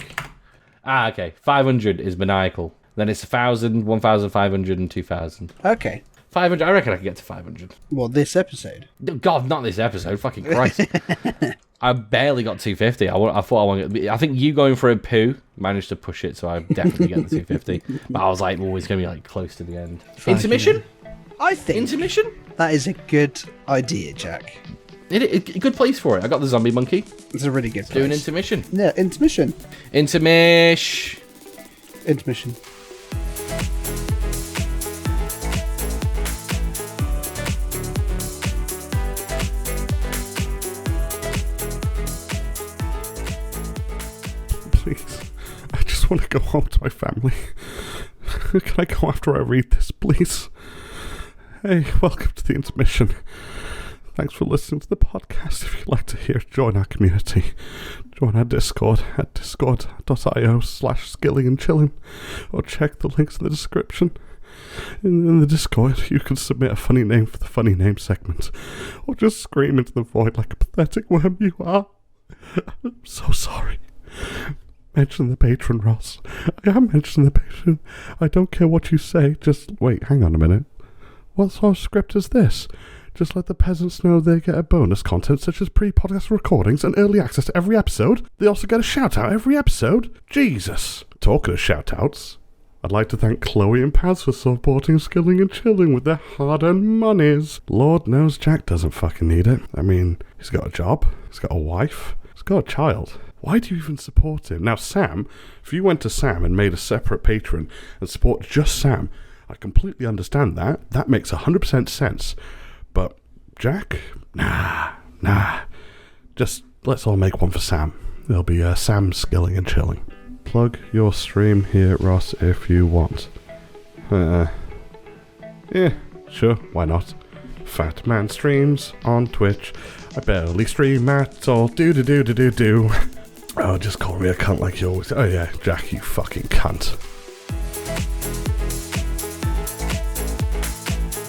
Okay. 500 is maniacal. Then it's 1,000, 1,500, and 2,000. Okay. 500. I reckon I can get to 500. Well, this episode. God, not this episode. Fucking Christ. I barely got 250. I think you going for a poo managed to push it, so I definitely get the 250. But I was like, always going to be like close to the end. Intermission? I think Intermission? that is a good idea, Jack. Good place for it. I got the zombie monkey. It's a really good place. Do an intermission. Yeah, intermission. Intermission. Please, I just want to go home to my family. Can I go after I read this, please? Hey, welcome to the intermission. Thanks for listening to the podcast. If you'd like to hear, join our community. Join our Discord at discord.io/skilling and chillin, or check the links in the description. In the Discord, you can submit a funny name for the funny name segment, or just scream into the void like a pathetic worm you are. I'm so sorry. Mention the patron, Ross. I am mentioning the patron. I don't care what you say. Just wait, hang on a minute. What sort of script is this? Just let the peasants know they get a bonus content such as pre-podcast recordings and early access to every episode. They also get a shout-out every episode. Jesus. Talking of shout-outs, I'd like to thank Chloe and Paz for supporting Skilling and Chilling with their hard-earned monies. Lord knows Jack doesn't fucking need it. I mean, he's got a job, he's got a wife, he's got a child. Why do you even support him? Now, Sam, if you went to Sam and made a separate patron and support just Sam, I completely understand that. That makes 100% sense. But Jack? Nah. Just let's all make one for Sam. There'll be Sam Skilling and Chilling. Plug your stream here, Ross, if you want. Yeah, sure, why not? Fat Man streams on Twitch. I barely stream at all. Do. Oh, just call me a cunt like you always. Oh yeah, Jack, you fucking cunt.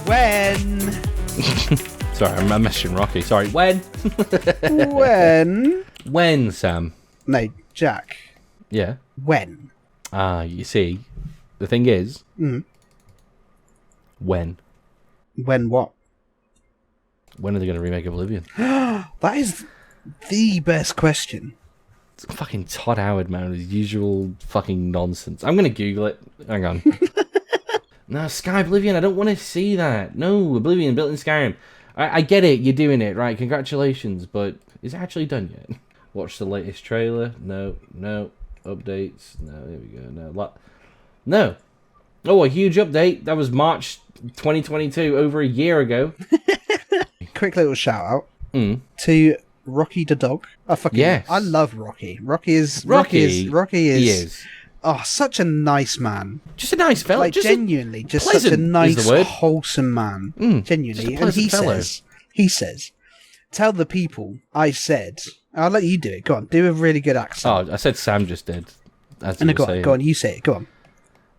When? Sorry, I'm messaging Rocky. Sorry, when? When, Sam? No, Jack. Yeah? When? You see, the thing is... When? When what? When are they going to remake Oblivion? That is the best question. It's fucking Todd Howard, man, with his usual fucking nonsense. I'm going to Google it. Hang on. No, Sky Oblivion, I don't want to see that. No, Oblivion built in Skyrim. I get it, you're doing it, right? Congratulations, but is it actually done yet? Watch the latest trailer. No. Updates. No, there we go. No. Oh, a huge update. That was March 2022, over a year ago. Quick little shout out to Rocky the dog. Yes. I love Rocky. Rocky is. He is. Oh, such a nice man. Just a nice fella. Like, just genuinely, just such a nice, wholesome man. Genuinely. And he says, tell the people I said. I'll let you do it. Go on, do a really good accent. Oh, I said Sam just did. As And you were go on, saying. go on, you say it. Go on.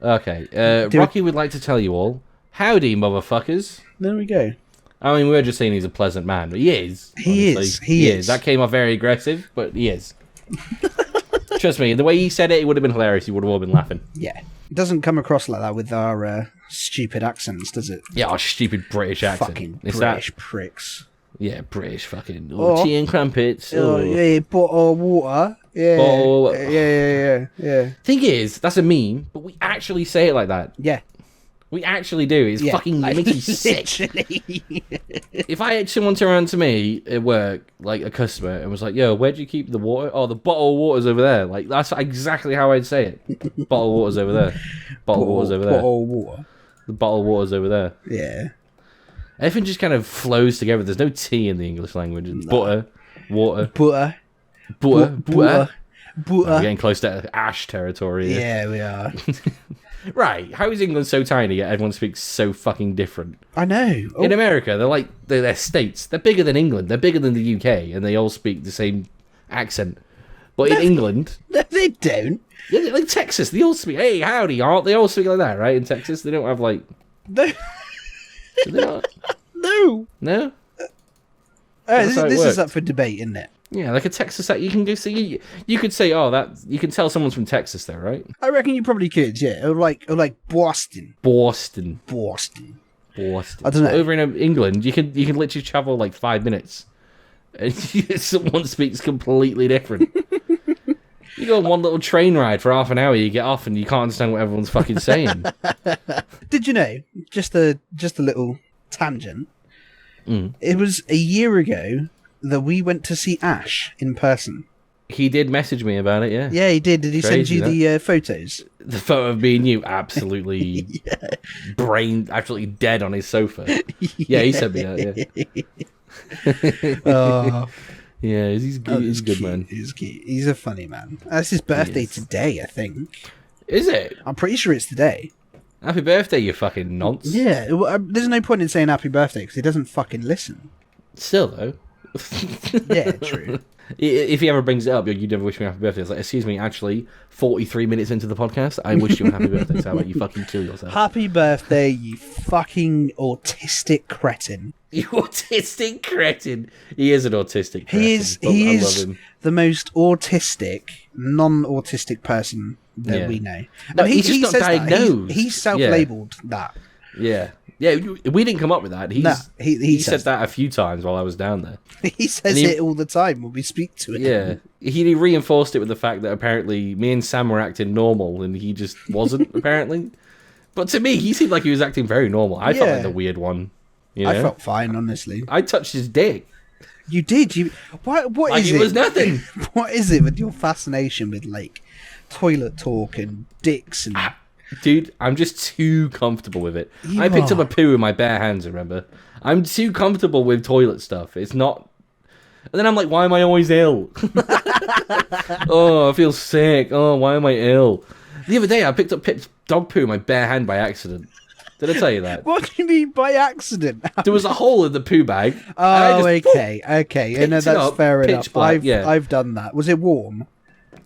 Okay. Rocky would like to tell you all, howdy, motherfuckers. There we go. I mean, we were just saying he's a pleasant man, but he is. He honestly. is. He is. That came off very aggressive, but he is. Trust me, the way he said it would have been hilarious. You would have all been laughing. Yeah. It doesn't come across like that with our stupid accents, does it? Yeah, our stupid British accent. Fucking It's British that, pricks. yeah, British fucking Oh. tea and crumpets. Oh, yeah, bottle of water. Yeah. Bottle- Yeah. Thing is, that's a meme, but we actually say it like that. Yeah. We actually do. It's Yeah. fucking makes you sick. Literally. If I had someone turn around to me at work, like a customer, and was like, "Yo, where'd you keep the water? Oh, the bottle of water's over there." Like that's exactly how I'd say it. Bottle of water's over there. Bottle of water's over there. Bottle of water. The bottle of water's over there. Yeah. Everything just kind of flows together. There's no T in the English language. It's butter, water, Butter. butter, butter. Butter. We're getting close to Ash territory. Here. Yeah, we are. Right. How is England so tiny yet everyone speaks so fucking different? I know. Oh, In America, they're states. They're bigger than England. They're bigger than the UK, and they all speak the same accent. But in England, no, they don't. yeah, like Texas, they all speak. Hey, howdy, aren't they all speak like that, right? In Texas, they don't have like. No. Do they not? No. No. This how it is works. up for debate, isn't it? Yeah, like a Texas. You can go see. You could say, oh, that you can tell someone's from Texas, though, right? I reckon you probably could, yeah. Or like Boston. Boston. Boston. Boston. I don't know. Over in England, you can literally travel like 5 minutes, and someone speaks completely different. You go on one little train ride for half an hour, you get off, and you can't understand what everyone's fucking saying. Did you know? Just a little tangent. Mm. It was a year ago that we went to see Ash in person. He did message me about it, yeah. Yeah, he did. Did he send Crazy, you the photos? The photo of me and you, absolutely absolutely dead on his sofa. Yeah, he sent me that, yeah. Oh, Yeah, he's good, he's a good cute. man. He's cute. He's a funny man. That's his birthday is. today, I think. Is it? I'm pretty sure it's today. Happy birthday, you fucking nonce. Yeah, well, there's no point in saying happy birthday because he doesn't fucking listen. Still, though. Yeah, true. If he ever brings it up, you never wish me a happy birthday. It's like, excuse me, actually, 43 minutes into the podcast, I wish you a happy birthday. So how about you fucking kill yourself? Happy birthday, you fucking autistic cretin. You autistic cretin. He is an autistic cretin. He is but I love him. the most autistic, non-autistic person that Yeah. we know. No, And he's just not says that. diagnosed. He's self-labelled that. Yeah. Yeah, we didn't come up with that. No, he said says that a few times while I was down there. He says And he- it all the time when we speak to him. Yeah. He reinforced it with the fact that apparently me and Sam were acting normal and he just wasn't, apparently. But to me, he seemed like he was acting very normal. I felt Yeah. like the weird one. You know? I felt fine, honestly. I touched his dick. You did. What Like is it it? was nothing. What is it with your fascination with like toilet talk and dicks and? Dude, I'm just too comfortable with it. You I picked up are. a poo in my bare hands, remember? I'm too comfortable with toilet stuff. It's not... And then I'm like, why am I always ill? Oh, I feel sick. Oh, why am I ill? The other day, I picked up Pip's dog poo in my bare hand by accident. Did I tell you that? What do you mean by accident? There was a hole in the poo bag. and Oh, I just, okay. You know, picked it that's up, fair pitch enough. black, yeah. I've done that. Was it warm?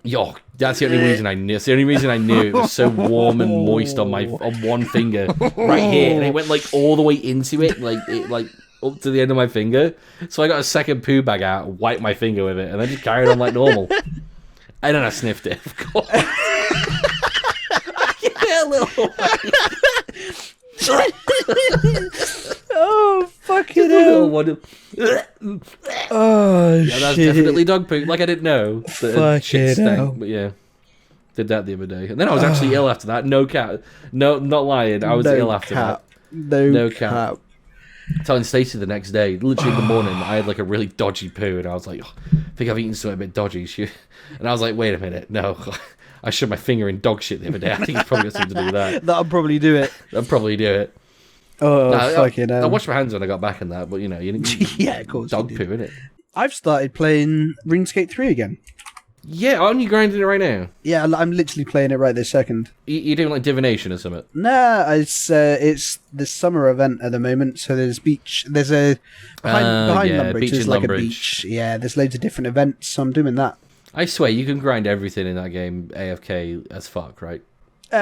Yo, that's the only reason I knew. It's the only reason I knew it was so warm and moist on one finger right here, and it went like all the way into it, like up to the end of my finger. So I got a second poo bag out, wiped my finger with it, and then just carried on like normal. And then I sniffed it. Of course. Yeah, a little. Oh, fucking A little hell. one. Oh, Yeah, that's shit. definitely dog poo. Like I didn't know that Fucking shit stank, hell. but yeah, did that the other day, and then I was actually ill after that. No cap, no, not lying. I was No ill after cap. that. No cap. cap. Telling Stacey the next day, literally in the morning, I had like a really dodgy poo, and I was like, oh, I think I've eaten something a bit dodgy. And I was like, wait a minute, no, I shoved my finger in dog shit the other day. I think it's probably got something to do with that. That'll probably do it. I'll probably do it. Oh, No, fucking I hell. washed my hands when I got back in that, but you know, you Yeah, of course. dog you poo, did. innit? I've started playing RuneScape 3 again. Yeah, aren't you grinding it right now? Yeah, I'm literally playing it right this second. You're doing like divination or something? Nah, it's the summer event at the moment. So there's a behind Lumbridge. Beach There's in like Lumbridge. a beach. Yeah, there's loads of different events. So I'm doing that. I swear, you can grind everything in that game AFK as fuck, right? So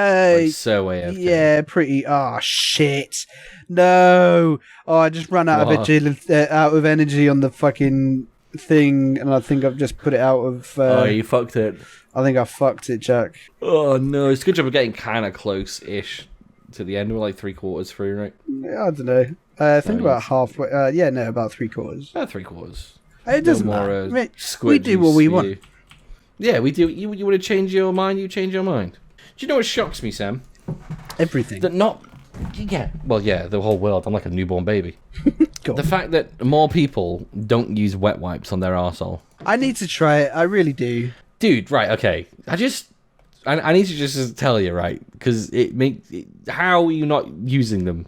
AFK. Yeah, pretty. Oh shit! No. Oh, I just ran out out of energy on the fucking thing, and I think I've just put it out of. You fucked it. I think I fucked it, Jack. Oh no! It's a good job of getting kind of close-ish to the end. We're like 3/4 through, right? I don't know. I think about halfway. About 3/4. About 3/4. It doesn't matter. I mean, we do what we want. Yeah, we do. You want to change your mind? You change your mind. Do you know what shocks me, Sam? Everything. That not. Yeah. Well, yeah, the whole world. I'm like a newborn baby. Go The on. fact that more people don't use wet wipes on their arsehole. I need to try it. I really do. Dude, right, okay. I need to just tell you, right? Because how are you not using them?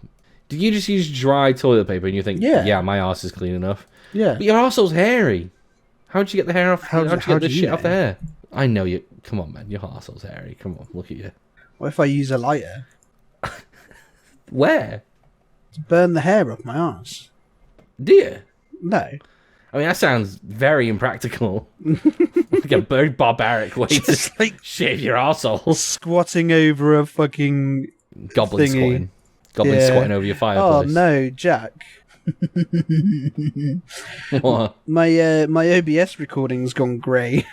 Do you just use dry toilet paper and you think, yeah, my arse is clean enough? Yeah. But your arsehole's hairy. How'd you get the hair off? How'd you get this you shit know? off the hair? I know you. Come on, man. Your arsehole's hairy. Come on, look at you. What if I use a lighter Where? to burn the hair off my arse? Do you? No. I mean, that sounds very impractical. Like a very barbaric way Just to like shave your arsehole. squatting over a fucking Goblin thingy. squatting. Goblin Yeah. squatting over your Oh fireplace. no, Jack. What? My OBS recording's gone grey,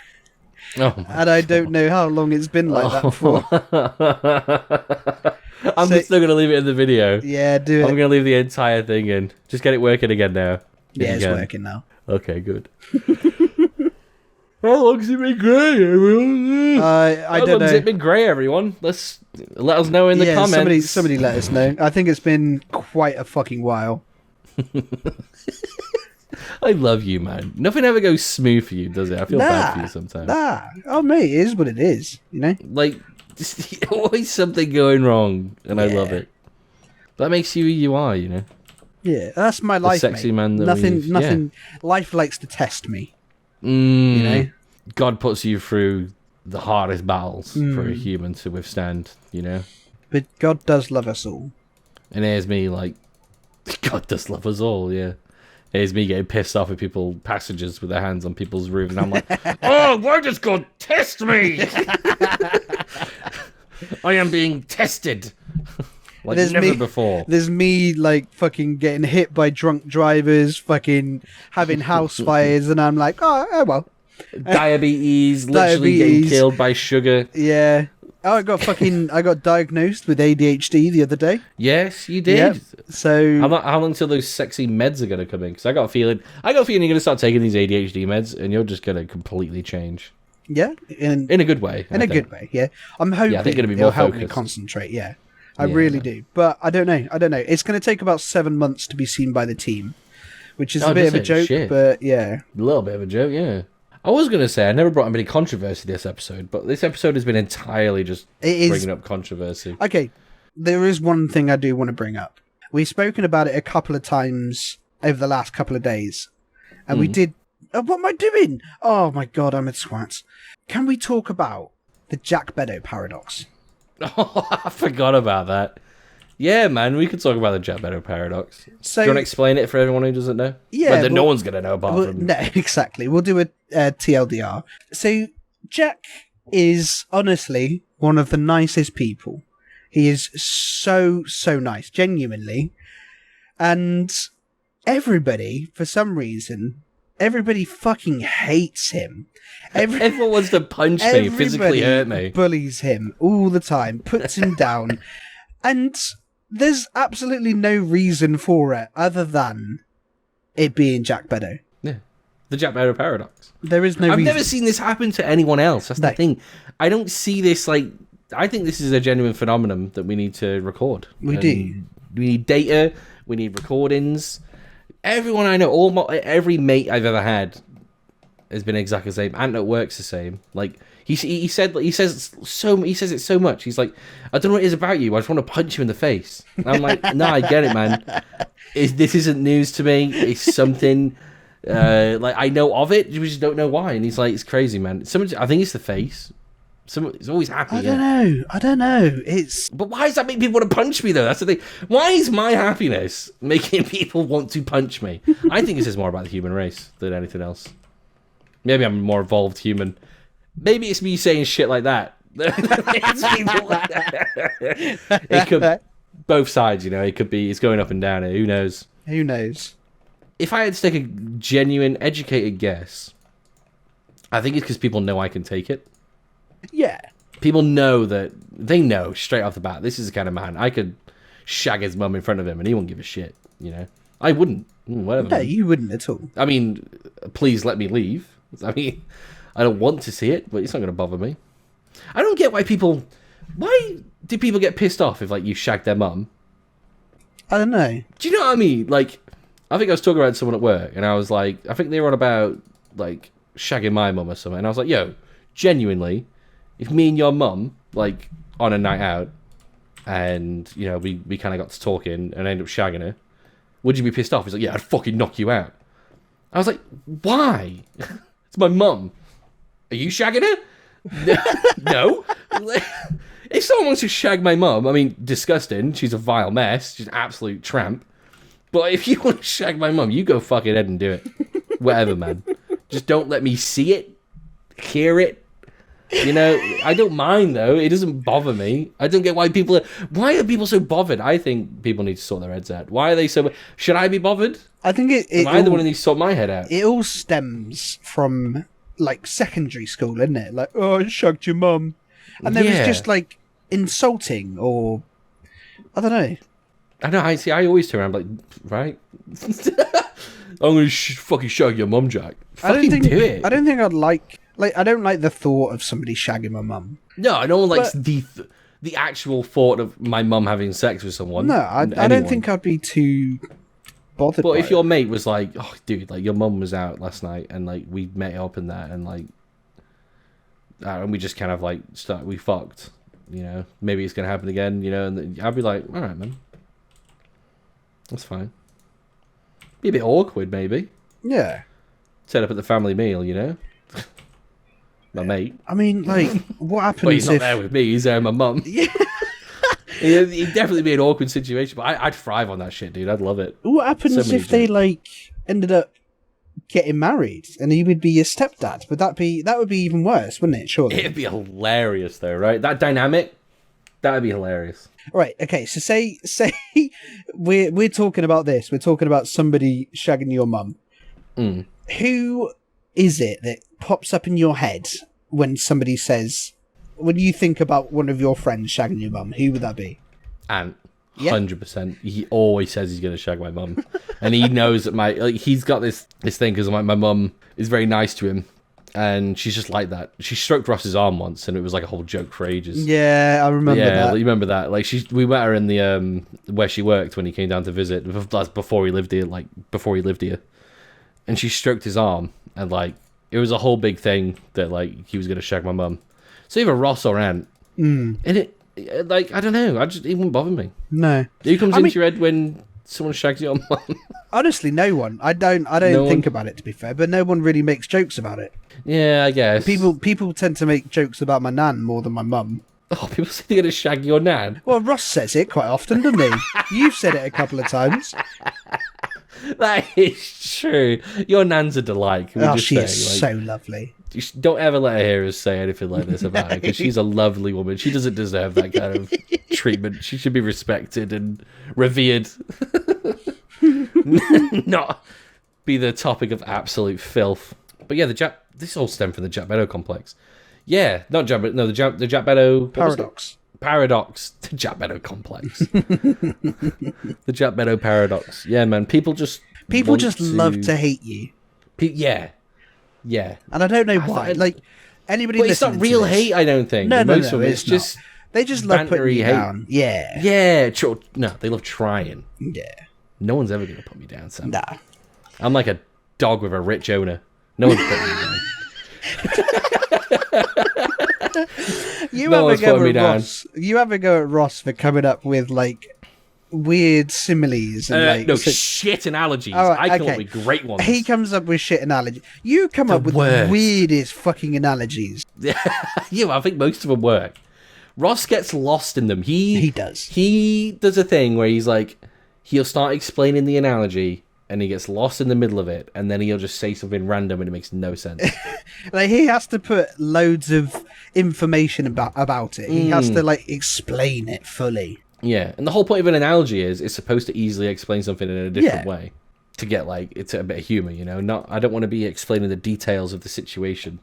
Oh my and I don't know how long it's been like that for. I'm So- still going to leave it in the video. Yeah, do I'm it. going to leave the entire thing in. Just get it working again now. If Yeah, you it's can. working now. Okay, good. How long's it been grey, everyone? I How don't long's know. it been grey, everyone? Let us know in the comments. Somebody let us know. I think it's been quite a fucking while. I love you, man. Nothing ever goes smooth for you, does it? I feel bad for you sometimes. Nah. Oh, mate, it is what it is, you know? Like, just, always something going wrong, and I love it. That makes you who you are, you know? Yeah, that's my life, sexy mate. man that Nothing. Life likes to test me, you You know? God puts you through the hardest battles for a human to withstand, you know? But God does love us all. And here's me, like, God does love us all, yeah. Here's me getting pissed off at passengers with their hands on people's roofs, and I'm like, oh, why does God test me? I am being tested. Like There's never me- before. There's me, like, fucking getting hit by drunk drivers, fucking having house fires, and I'm like, oh well. Diabetes, literally getting Diabetes. killed by sugar. Yeah. Oh, I got diagnosed with ADHD the other day. Yes, you did. Yep. So How long till those sexy meds are going to come in? Because I got a feeling you're going to start taking these ADHD meds and you're just going to completely change. yeah, in In a good way. a good way. Yeah, I'm hoping I think it'll be it'll more help me focused. concentrate. Yeah, I Yeah. really do. But I don't know. It's going to take about 7 months to be seen by the team, which is Oh, a bit does of a it? joke. Shit. But yeah, A little bit of a joke, yeah. I was going to say, I never brought up any controversy this episode, but this episode has been entirely just it is. bringing up controversy. Okay, there is one thing I do want to bring up. We've spoken about it a couple of times over the last couple of days, and we did. Oh, what am I doing? Oh my god, I'm a twat. Can we talk about the Jack Beddow paradox? Oh, I forgot about that. Yeah, man, we could talk about the Jack Beddow paradox. So, Do you want to explain it for everyone who doesn't know? Yeah, Well, then no well- one's going to know apart from... No, exactly. We'll do a TLDR. So, Jack is honestly one of the nicest people. He is so nice, genuinely. And everybody, for some reason, everybody fucking hates him. Everyone wants to punch me, physically hurt me. Bullies him all the time, puts him down. And there's absolutely no reason for it other than it being Jack Beddow. Yeah. The Jack Beddow paradox. There is no I've reason. never seen this happen to anyone else. That's No. the thing. I don't see this like... I think this is a genuine phenomenon that we need to record. We And do. We need data. We need recordings. Everyone I know, every mate I've ever had has been exactly the same. Ant at work's the same. Like he says it so much. He's like, I don't know what it is about you. I just want to punch you in the face. And I'm like, no, I get it, man. This isn't news to me. It's something. Like I know of it, we just don't know why. And he's like, it's crazy, man. I think it's the face. It's always happy. I don't know. But why does that make people want to punch me though? That's the thing. Why is my happiness making people want to punch me? I think this is more about the human race than anything else. Maybe I'm a more evolved human. Maybe it's me saying shit like that. It could both sides, you know. It could be it's going up and down. Who knows? Who knows? If I had to take a genuine, educated guess, I think it's because people know I can take it. Yeah. People know that they know straight off the bat. This is the kind of man I could shag his mum in front of him, and he won't give a shit. You know, I wouldn't. Whatever. No, you wouldn't at all. I mean, please let me leave. I mean, I don't want to see it, but it's not going to bother me. I don't get why do people get pissed off if like you shag their mum? I don't know. Do you know what I mean? Like, I think I was talking about someone at work, and I was like, I think they were on about like shagging my mum or something, and I was like, yo, genuinely, if me and your mum like on a night out, and you know we kind of got to talking and ended up shagging her, would you be pissed off? He's like, yeah, I'd fucking knock you out. I was like, why? It's my mum. Are you shagging her? No. If someone wants to shag my mum, I mean, disgusting. She's a vile mess. She's an absolute tramp. But if you want to shag my mum, you go fucking ahead and do it. Whatever, man. Just don't let me see it, hear it. You know, I don't mind, though. It doesn't bother me. I don't get why why are people so bothered? I think people need to sort their heads out. Why are they so... Should I be bothered? I think Am I the one who needs to sort my head out? It all stems from, like, secondary school, isn't it? Like, oh, I shagged your mum. And there was just, like, insulting or... I don't know. I know, I always turn around like, right? I'm going to fucking shag your mum, Jack. Fucking do it. I don't think I'd like... Like, I don't like the thought of somebody shagging my mum. No, no one likes the actual thought of my mum having sex with someone. No, I don't think I'd be too bothered. But if your mate was like, oh, dude, like your mum was out last night and like we met up and that and like, and we just kind of like we fucked, you know, maybe it's gonna happen again, you know, and I'd be like, all right, man, that's fine. Be a bit awkward, maybe. Yeah. Set up at the family meal, you know. My mate. I mean, like, what happens well, he's not there with me. He's there with my mum. Yeah. It'd definitely be an awkward situation, but I'd thrive on that shit, dude. I'd love it. What happens if they, like, ended up getting married and he would be your stepdad? That would be even worse, wouldn't it? Surely. It'd be hilarious, though, right? That dynamic, that would be hilarious. Right, okay, so say we're talking about this. We're talking about somebody shagging your mum. Mm. Who is it that pops up in your head when somebody says, when you think about one of your friends shagging your mum? Who would that be? Ant. 100%. He always says he's going to shag my mum. And he knows that he's got this thing because my mum is very nice to him. And she's just like that. She stroked Ross's arm once, and it was like a whole joke for ages. Yeah, I remember that. Yeah, you remember that? Like we met her in the where she worked when he came down to visit before he lived here. And she stroked his arm, and like it was a whole big thing that like he was gonna shag my mum. So either Ross or Ant, and it like I don't know. It wouldn't bother me. No, who comes into your head when someone shags your mum? Honestly, no one. I don't think about it, to be fair, but no one really makes jokes about it. Yeah, I guess. People tend to make jokes about my nan more than my mum. Oh, people say they're going to shag your nan? Well, Ross says it quite often, doesn't he? You've said it a couple of times. That is true. Your nan's a delight. She is so lovely. Don't ever let her hear us say anything like this about her, because she's a lovely woman. She doesn't deserve that kind of treatment. She should be respected and revered. Not be the topic of absolute filth. But yeah, this all stemmed from the Jack Beddow complex. Yeah, not Jack, no, the Jack Beddow paradox. Paradox, the Jack Beddow complex. The Jack Beddow paradox. Yeah, man, people just love to hate you. Yeah. And I don't know why. Like anybody, but it's not real hate. I don't think. No, it's just they just love putting you down. Yeah. Yeah. No, they love trying. Yeah. No one's ever gonna put me down, Sam. Nah. I'm like a dog with a rich owner. No one's putting me down. You have a go at Ross for coming up with like weird similes and no, shit analogies. Oh, I come okay. up with great ones. He comes up with shit analogies. You come up with worst. the weirdest fucking analogies. Yeah, I think most of them work. Ross gets lost in them. He does. He does a thing where he's like, he'll start explaining the analogy, and he gets lost in the middle of it, and then he'll just say something random, and it makes no sense. Like, he has to put loads of information about it. He has to, like, explain it fully. Yeah, and the whole point of an analogy is it's supposed to easily explain something in a different Yeah. way to get, like, it's a bit of humor, you know. I don't want to be explaining the details of the situation.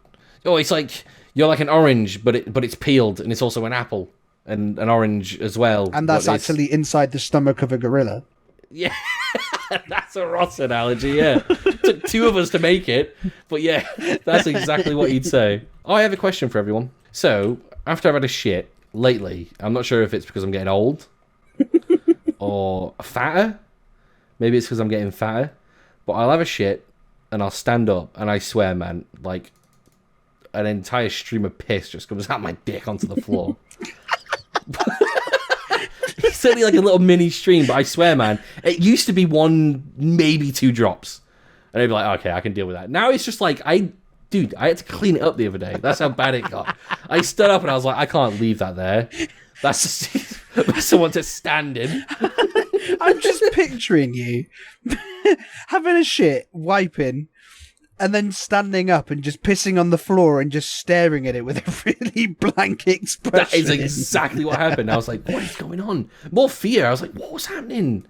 Oh, it's like you're like an orange, but it's peeled, and it's also an apple and an orange as well. And that's actually inside the stomach of a gorilla. Yeah, that's a Ross analogy. Yeah, took two of us to make it, but yeah, that's exactly what he'd say. Oh, I have a question for everyone. So after I've had a shit lately, I'm not sure if it's because I'm getting old or fatter. Maybe it's because I'm getting fatter. But I'll have a shit and I'll stand up, and I swear, man, like an entire stream of piss just comes out my dick onto the floor. It's only like a little mini stream, but I swear, man, it used to be 1, maybe 2 drops. And I'd be like, okay, I can deal with that. Now it's just like, I had to clean it up the other day. That's how bad it got. I stood up and I was like, I can't leave that there. That's just someone to stand in. I'm just picturing you having a shit, wiping, and then standing up and just pissing on the floor and just staring at it with a really blank expression. That is exactly what happened. I was like, what is going on? More fear. I was like, what was happening?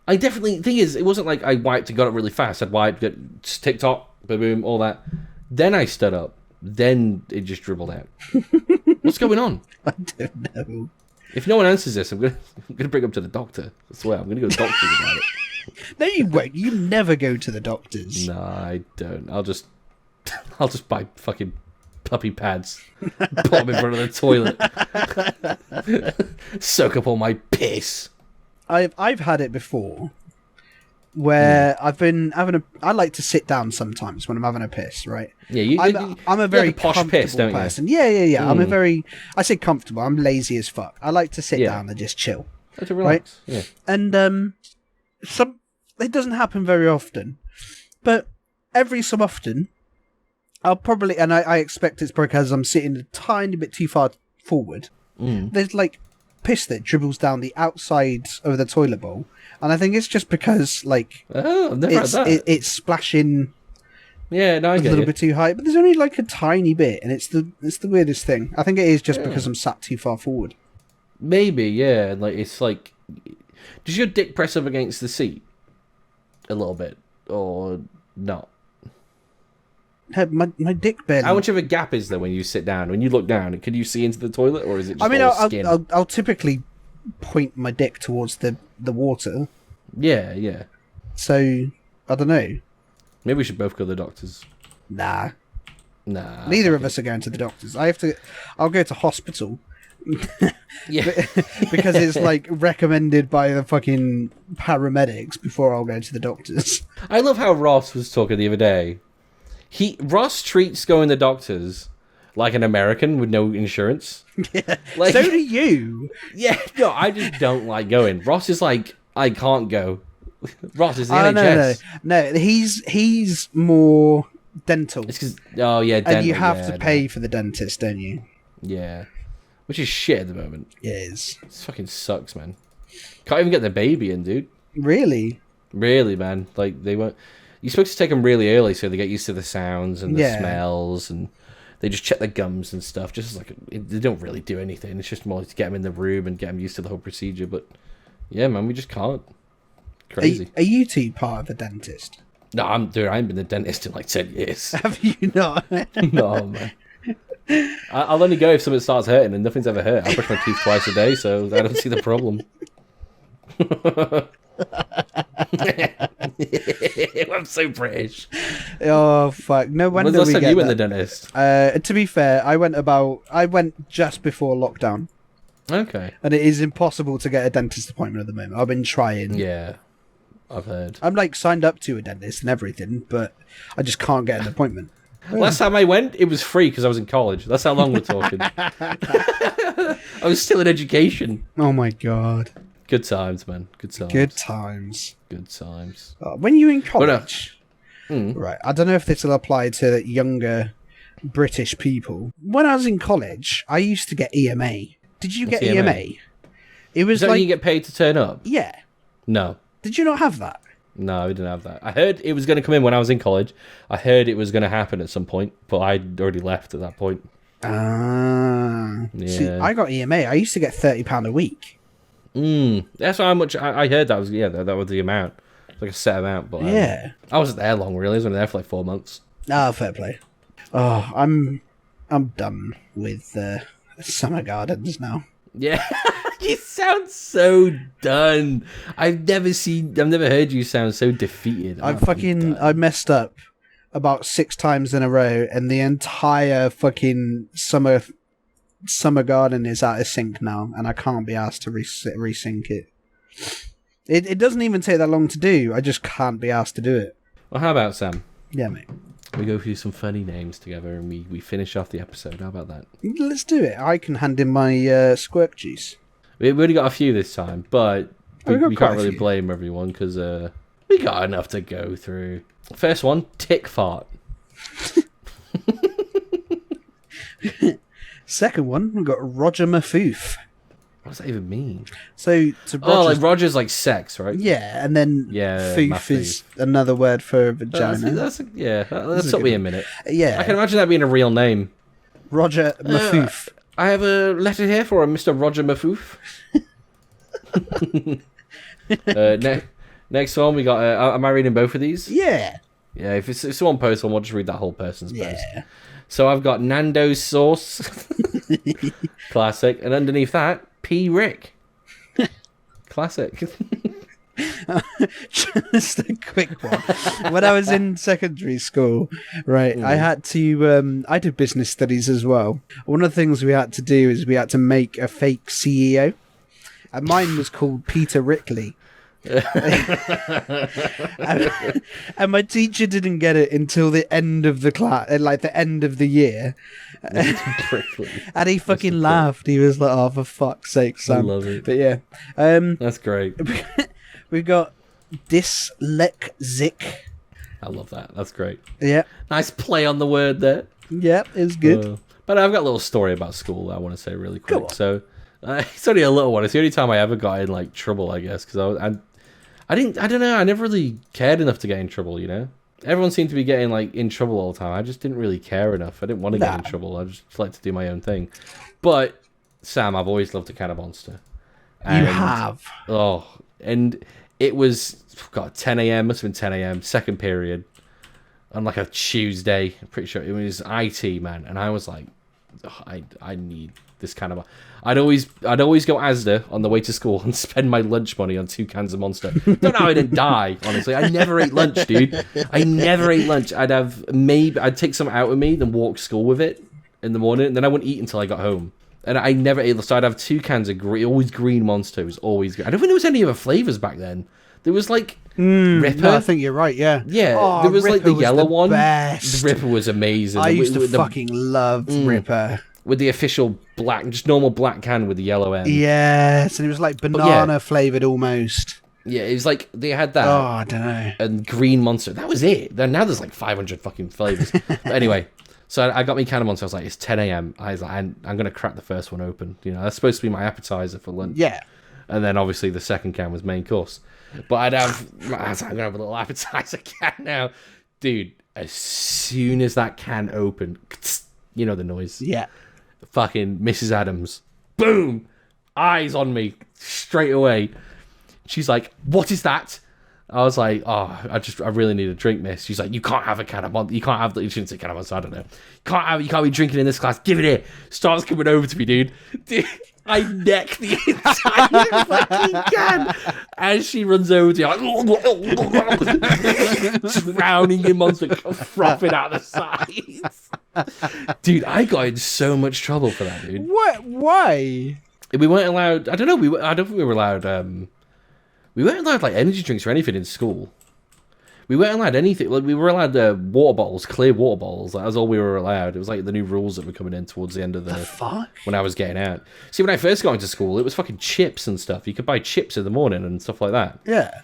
I definitely, thing is, it wasn't like I wiped and got up really fast. I'd wiped, got TikTok, boom, all that. Then I stood up. Then it just dribbled out. What's going on? I don't know. If no one answers this, I'm gonna bring up to the doctor. I swear, I'm gonna go to the doctor about it. No, you won't. You never go to the doctors. No, I don't. I'll just buy fucking puppy pads, put them in front of the toilet, soak up all my piss. I've had it before, where I've been having I like to sit down sometimes when I'm having a piss, right? Yeah, I'm a very like a posh comfortable piss, don't you? person. Yeah. I'm a very, I say comfortable. I'm lazy as fuck. I like to sit down and just chill. Like to relax. Right? Yeah. And it doesn't happen very often, but every so often, I'll probably, and I expect it's because I'm sitting a tiny bit too far forward. There's like piss that dribbles down the outside of the toilet bowl, and I think it's just because like I've never had that. It's splashing. Yeah, no, I get a little you. bit too high, but there's only like a tiny bit, and it's the weirdest thing. I think it is just because I'm sat too far forward. Maybe, yeah. Like it's like, does your dick press up against the seat a little bit or not? My dick barely. How much of a gap is there when you sit down? When you look down, can you see into the toilet, or is it just all skin? I'll typically point my dick towards the water. Yeah. So I don't know. Maybe we should both go to the doctors. Nah. Neither of us are going to the doctors. I'll go to hospital. Yeah. Because it's like recommended by the fucking paramedics before I'll go to the doctors. I love how Ross was talking the other day. Ross treats going to the doctors like an American with no insurance. Yeah. Like, so do you. Yeah, no, I just don't like going. Ross is like, I can't go. Ross is the NHS. No, he's more dental. It's because, dental. And you have to pay for the dentist, don't you? Yeah. Which is shit at the moment. It is. It fucking sucks, man. Can't even get the baby in, dude. Really? Really, man. Like, they won't... You're supposed to take them really early so they get used to the sounds and the smells, and they just check their gums and stuff. Just like, they don't really do anything. It's just more to get them in the room and get them used to the whole procedure. But yeah, man, we just can't. Crazy. Are you two part of the dentist? No, I haven't been the dentist in like 10 years. Have you not? No, man. I'll only go if something starts hurting, and nothing's ever hurt. I brush my teeth twice a day, so I don't see the problem. I'm so British. Oh fuck! No wonder When's the last we time get you went that. to the dentist? To be fair, I went just before lockdown. Okay. And it is impossible to get a dentist appointment at the moment. I've been trying. Yeah, I've heard. I'm like signed up to a dentist and everything, but I just can't get an appointment. Last time I went, it was free because I was in college. That's how long we're talking. I was still in education. Oh my god. Good times, man. Good times. Good times. Good times. When you were in college, Mm. right? I don't know if this will apply to younger British people. When I was in college, I used to get EMA. Did you What's get EMA? It was Is that like when you get paid to turn up? yeah. No. Did you not have that? No, we didn't have that. I heard it was going to come in when I was in college. I heard it was going to happen at some point, but I'd already left at that point. Ah. See, Yeah. I got EMA. I used to get £30 a week. That's how much I heard that was. Yeah, that was the amount. It's like a set amount, but Yeah. I wasn't there long. Really, I was only there for like 4 months. Ah, fair play. Oh, I'm done with summer gardens now. Yeah, you sound so done. I've never heard you sound so defeated. I messed up about 6 times in a row, and the entire fucking summer garden is out of sync now, and I can't be asked to resync it. It doesn't even take that long to do. I just can't be asked to do it. Well, how about Sam? Yeah, mate. We go through some funny names together, and we finish off the episode. How about that? Let's do it. I can hand in my squirt juice. We've only got a few this time, but We've got we quite can't a really few. blame everyone because we got enough to go through. First one, tick fart. Second one, we've got Roger Mafoof. What does that even mean? So to Oh, Roger's, like Roger's like sex, right? yeah, and then Yeah, foof Mafoof. is another word for vagina. That took a me good a minute. Yeah, I can imagine that being a real name. Roger Mafoof. I have a letter here for a Mr. Roger Mafoof. Next one, we got... am I reading both of these? Yeah, Yeah, if someone posts one, we'll just read that whole person's post. yeah. So I've got Nando's sauce. Classic. And underneath that, P. Rick. Classic. Just a quick one. When I was in secondary school, right, I had to. I did business studies as well. One of the things we had to do is we had to make a fake CEO, and mine was called Peter Rickley. and my teacher didn't get it until the end of the class, like the end of the year. And he fucking laughed. He was like, "Oh, for fuck's sake, Sam!" I love it. But yeah, That's great. we've got Dyslexic. I love that. That's great. Yeah, Nice play on the word there. yeah, it's good. But I've got a little story about school that I want to say really quick. Go on. So it's only a little one. It's the only time I ever got in like trouble, I guess, because I don't know. I never really cared enough to get in trouble. You know, everyone seemed to be getting like in trouble all the time. I just didn't really care enough. I didn't want to get in trouble. I just like to do my own thing. But Sam, I've always loved a can of Monster. You have. Oh, and it was 10 a.m. Must have been 10 a.m. Second period on like a Tuesday. I'm pretty sure it was IT, man. And I was like, oh, I need this kind of. I'd always go Asda on the way to school and spend my lunch money on 2 cans of Monster. Don't know how I didn't die. Honestly, I never ate lunch, dude. I never ate lunch. I'd take some out with me, then walk to school with it in the morning, and then I wouldn't eat until I got home. And I never ate. So I'd have 2 cans of always green Monster. It was always green. I don't think there was any other flavors back then. There was like Ripper. No, I think you're right. Yeah. Yeah, Oh, there was like Ripper the yellow one. Best. The Ripper was amazing. I used to With the- fucking love Ripper. with the official black, just normal black can with the yellow end. Yes, and it was like banana flavored almost. Yeah, it was like they had that Oh, I don't know. and green Monster. That was it. Then now there's like 500 fucking flavors. But anyway, so I got me can of Monster. I was like, it's 10 a.m. I was like, I'm gonna crack the first one open. You know, that's supposed to be my appetizer for lunch. Yeah. And then obviously the second can was main course. But I was like, I'm gonna have a little appetizer can now, dude. As soon as that can opened, you know the noise. Yeah. Fucking Mrs. Adams, boom, eyes on me straight away. She's like, "What is that?" I was like, "Oh, I really need a drink, miss." She's like, "You can't have a can of Monster. You can't have the." You shouldn't say can of Monster. I don't know. You can't be drinking in this class. Give it here. Starts coming over to me, dude. I neck the entire fucking can as she runs over to me, drowning in Monster, frothing out the sides. Dude, I got in so much trouble for that, dude. What? Why? We weren't allowed. I don't know. I don't think we were allowed. We weren't allowed like energy drinks or anything in school. We weren't allowed anything. Like, we were allowed water bottles, clear water bottles. That was all we were allowed. It was like the new rules that were coming in towards the end of The fuck? when I was getting out. See, when I first got into school, it was fucking chips and stuff. You could buy chips in the morning and stuff like that. Yeah.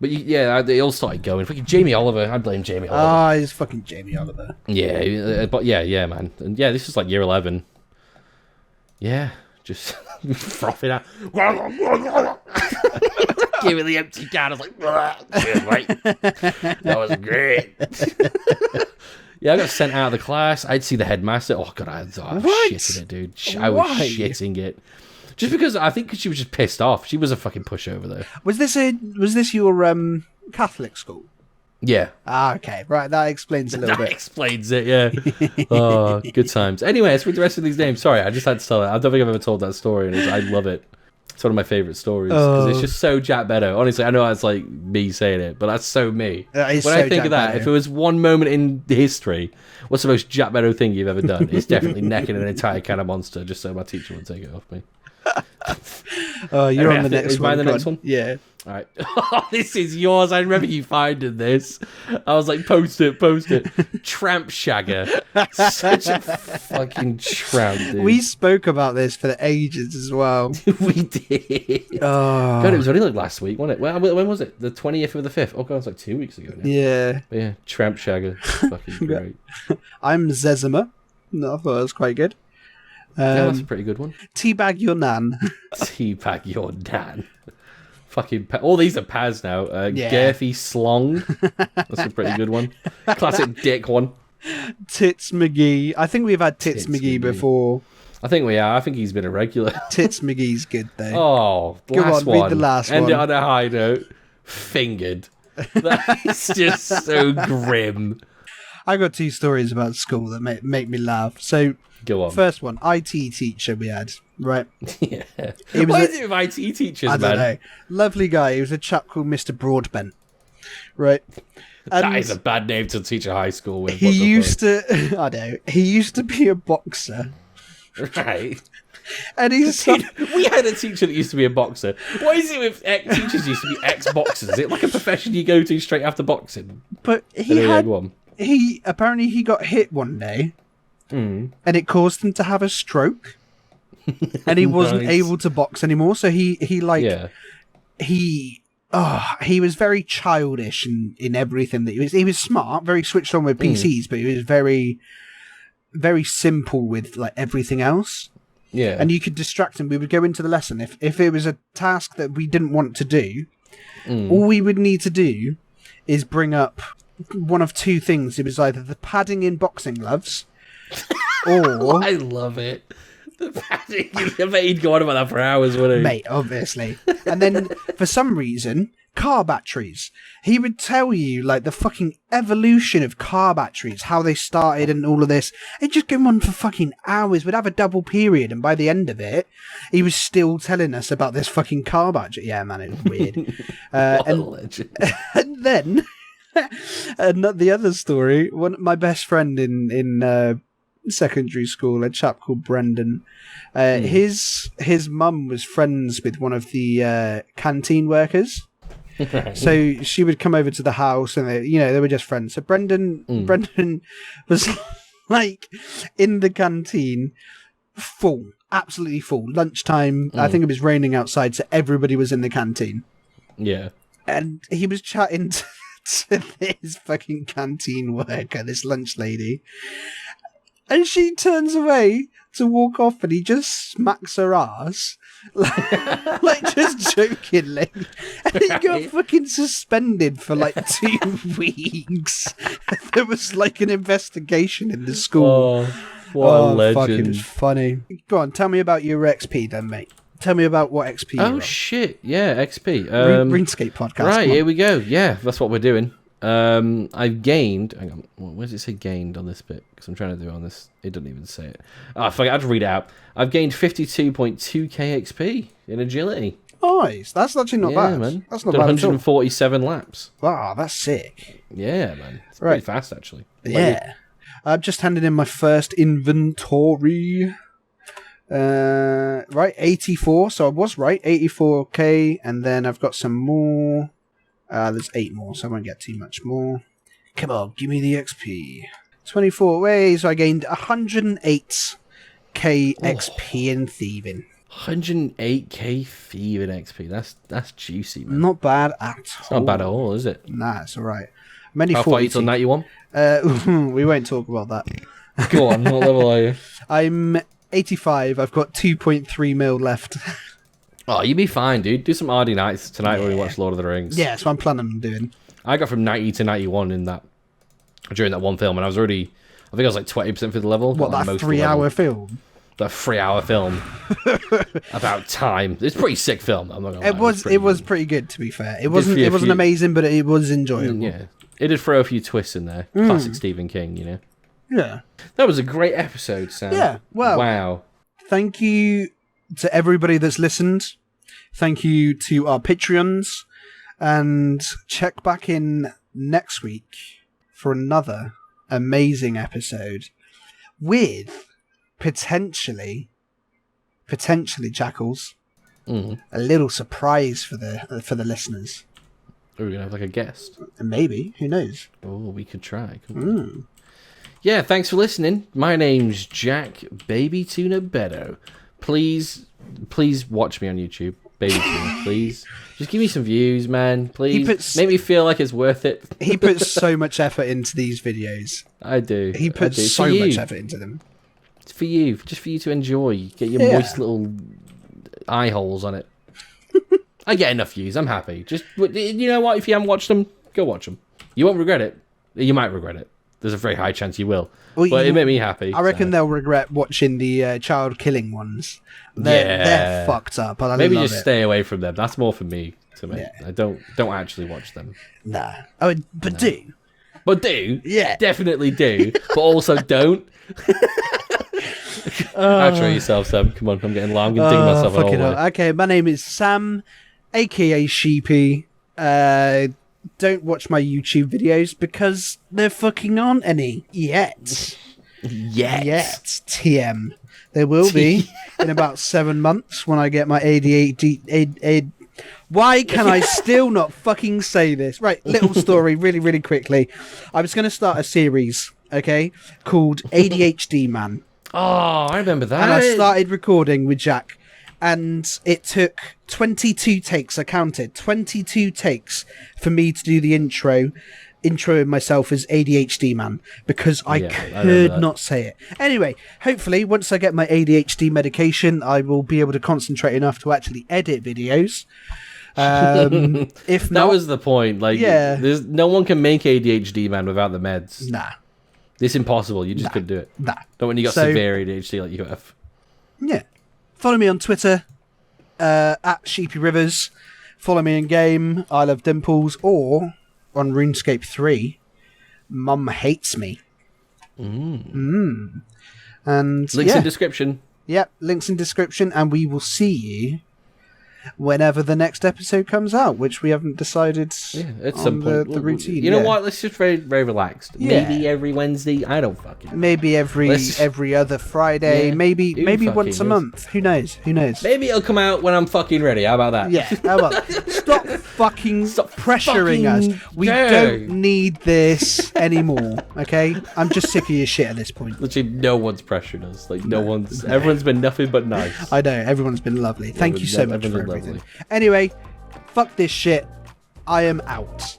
But they all started going. Fucking Jamie Oliver. I blame Jamie Oliver. Ah, he's fucking Jamie Oliver. Yeah, but yeah, man. And yeah, this was like year 11. Yeah, just frothing out. Give me the empty can. I was like, cheers, mate. That was great. Yeah, I got sent out of the class. I'd see the headmaster. Oh, God, I was shitting it, dude. I was shitting it. Just because, I think she was just pissed off. She was a fucking pushover, though. Was this your Catholic school? Yeah. Ah, okay. Right, that explains a little bit. That explains it, yeah. Oh, good times. Anyway, let's read the rest of these names. Sorry, I just had to tell it. I don't think I've ever told that story, and I love it. It's one of my favourite stories, because it's just so Jack Beddow. Honestly, I know that's like me saying it, but that's so me. When I think Jack of that, Beddow. if it was one moment in history, what's the most Jack Beddow thing you've ever done? It's definitely necking an entire can of Monster just so my teacher won't take it off me. Oh, you're on the next is one. mine the next one? Yeah. All right. Oh, this is yours. I remember you finding this. I was like, post it. Tramp shagger. Such a fucking tramp, dude. We spoke about this for ages as well. We did. Oh. God, it was only like last week, wasn't it? When was it? The 20th of the 5th? Oh, God, it was like 2 weeks ago now. Yeah. But yeah, tramp shagger. Fucking great. I'm Zezima. No, I thought it was quite good. Yeah, that's a pretty good one. Teabag your nan. Teabag your nan. Fucking all these are Paz now. Yeah. Gerthy Slong. That's a pretty good one. Classic dick one. Tits McGee. I think we've had Tits McGee before. I think we are. I think he's been a regular. Tits McGee's good though. Oh, Go last on, one. read the last End one. it on a high note. Fingered. That's just so grim. I got two stories about school that make me laugh. So, Go on. first one, IT teacher we had, right? Yeah. He was Why a- is it with IT teachers, I man? don't know. Lovely guy. He was a chap called Mr. Broadbent, right? That is a bad name to teach a high school with. He used to, I know, he used to be a boxer. Right. And he's We had a teacher that used to be a boxer. Why is it with teachers used to be ex-boxers? Is it like a profession you go to straight after boxing? but Anyway, go on. he apparently he got hit one day, and it caused him to have a stroke, and he wasn't Nice. able to box anymore. So he Yeah. he was very childish in everything that he was smart, very switched on with PCs, but he was very, very simple with like everything else. Yeah. And you could distract him. We would go into the lesson if it was a task that we didn't want to do. All we would need to do is bring up one of two things. It was either the padding in boxing gloves, or I love it. The padding. I bet he'd go on about that for hours, wouldn't he? mate, obviously. And then for some reason, car batteries. He would tell you like the fucking evolution of car batteries, how they started and all of this. It'd just go on for fucking hours. We'd have a double period, and by the end of it, he was still telling us about this fucking car battery. Yeah, man, it was weird. What a legend. And then the other story, my best friend in secondary school, a chap called Brendan, his mum was friends with one of the canteen workers. So she would come over to the house, and they were just friends. So Brendan was like in the canteen, full, absolutely full. Lunchtime, I think it was raining outside, so everybody was in the canteen. Yeah. And he was chatting to this fucking canteen worker, this lunch lady. And she turns away to walk off, and he just smacks her ass. Like just jokingly. And he got fucking suspended for like 2 weeks. There was like an investigation in the school. Oh, what a legend. Fuck, it was funny. Go on, tell me about your XP then, mate. Tell me about what XP you're Oh, on. shit. Yeah, XP. RuneScape podcast. Right, come on. here we go. Yeah, that's what we're doing. I've gained. Hang on, where does it say gained on this bit? Because I'm trying to do it on this. It doesn't even say it. Oh, fuck it, I have to read it out. I've gained 52.2k XP in agility. Nice. That's actually not Yeah, bad. man. That's not Done bad at all. 147 laps. Wow, that's sick. Yeah, man. It's Right. pretty fast, actually. Yeah. I've just handed in my first inventory. Right, 84. So I was right, 84k, and then I've got some more. There's 8 more, so I won't get too much more. Come on, give me the XP. 24 ways, so I gained 108k XP in thieving. 108k thieving XP. That's juicy, man. Not bad at all. It's not bad at all, is it? Nah, it's alright. Many How far are you till 91? We won't talk about that. Go on, what level are you? I'm 85. I've got 2.3 mil left. Oh, you'd be fine, dude. Do some RD nights tonight when we watch Lord of the Rings. Yeah, that's what I'm planning on doing. I got from 90 to 91 during that one film, and I was already, I think I was like 20% through the level. What, that 3-hour film? That 3-hour film about time. It's a pretty sick film. I'm not gonna lie. It was pretty good, to be fair. It wasn't amazing, but it was enjoyable. Yeah, it did throw a few twists in there. Classic Stephen King, you know. Yeah, that was a great episode, Sam. Yeah, well, wow. Thank you to everybody that's listened. Thank you to our Patreons, and check back in next week for another amazing episode with potentially Jackals, a little surprise for the listeners. Are we gonna have like a guest? Maybe, who knows? Oh, we could try. Yeah, thanks for listening. My name's Jack Baby Tuna Beddow. Please watch me on YouTube, Baby Tuna. Please, just give me some views, man. Please, make me feel like it's worth it. He puts so much effort into these videos. I do. He puts so much effort into them. It's for you, just for you to enjoy. Get your moist little eye holes on it. I get enough views. I'm happy. Just, you know what? If you haven't watched them, go watch them. You won't regret it. You might regret it. There's a very high chance you will. Well, but it made me happy. I reckon they'll regret watching the child killing ones. They're fucked up. Maybe just stay away from them. That's more for me to make. I don't actually watch them. Nah. Oh, but do. But do. Yeah. Definitely do. But also don't. Outro yourself, Sam. Come on, I'm getting low. I'm going to dig myself a hole. Okay, my name is Sam, aka Sheepy. Don't watch my YouTube videos because there fucking aren't any yet. Yet. TM. There will be in about 7 months when I get my ADHD. Why can I still not fucking say this? Right, little story, really, really quickly. I was going to start a series, okay, called ADHD Man. Oh, I remember that. And I started recording with Jack. And it took 22 takes, I counted, 22 takes for me to do the introing myself as ADHD Man, because I could not say it. Anyway, hopefully, once I get my ADHD medication, I will be able to concentrate enough to actually edit videos. If not... That was the point. Like, there's no one can make ADHD Man without the meds. Nah. It's impossible. You just couldn't do it. Nah. Not when you got severe ADHD like you have. Yeah. Follow me on Twitter, at Sheepy Rivers. Follow me in game, I Love Dimples, or on RuneScape 3, Mum Hates Me. And links in description. Yep, links in description, and we will see you whenever the next episode comes out, which we haven't decided at some point. The routine. You know what? Let's just very, very relaxed. Yeah. Maybe every Wednesday. I don't fucking know. Maybe every other Friday. Maybe once a month. Who knows? Maybe it'll come out when I'm fucking ready. How about that? Yeah. How about that? Stop pressuring us. We don't need this anymore. Okay? I'm just sick of your shit at this point. Literally, no one's pressured us. Like everyone's been nothing but nice. I know. Everyone's been lovely. Thank you so much for everything. Anyway, fuck this shit. I am out.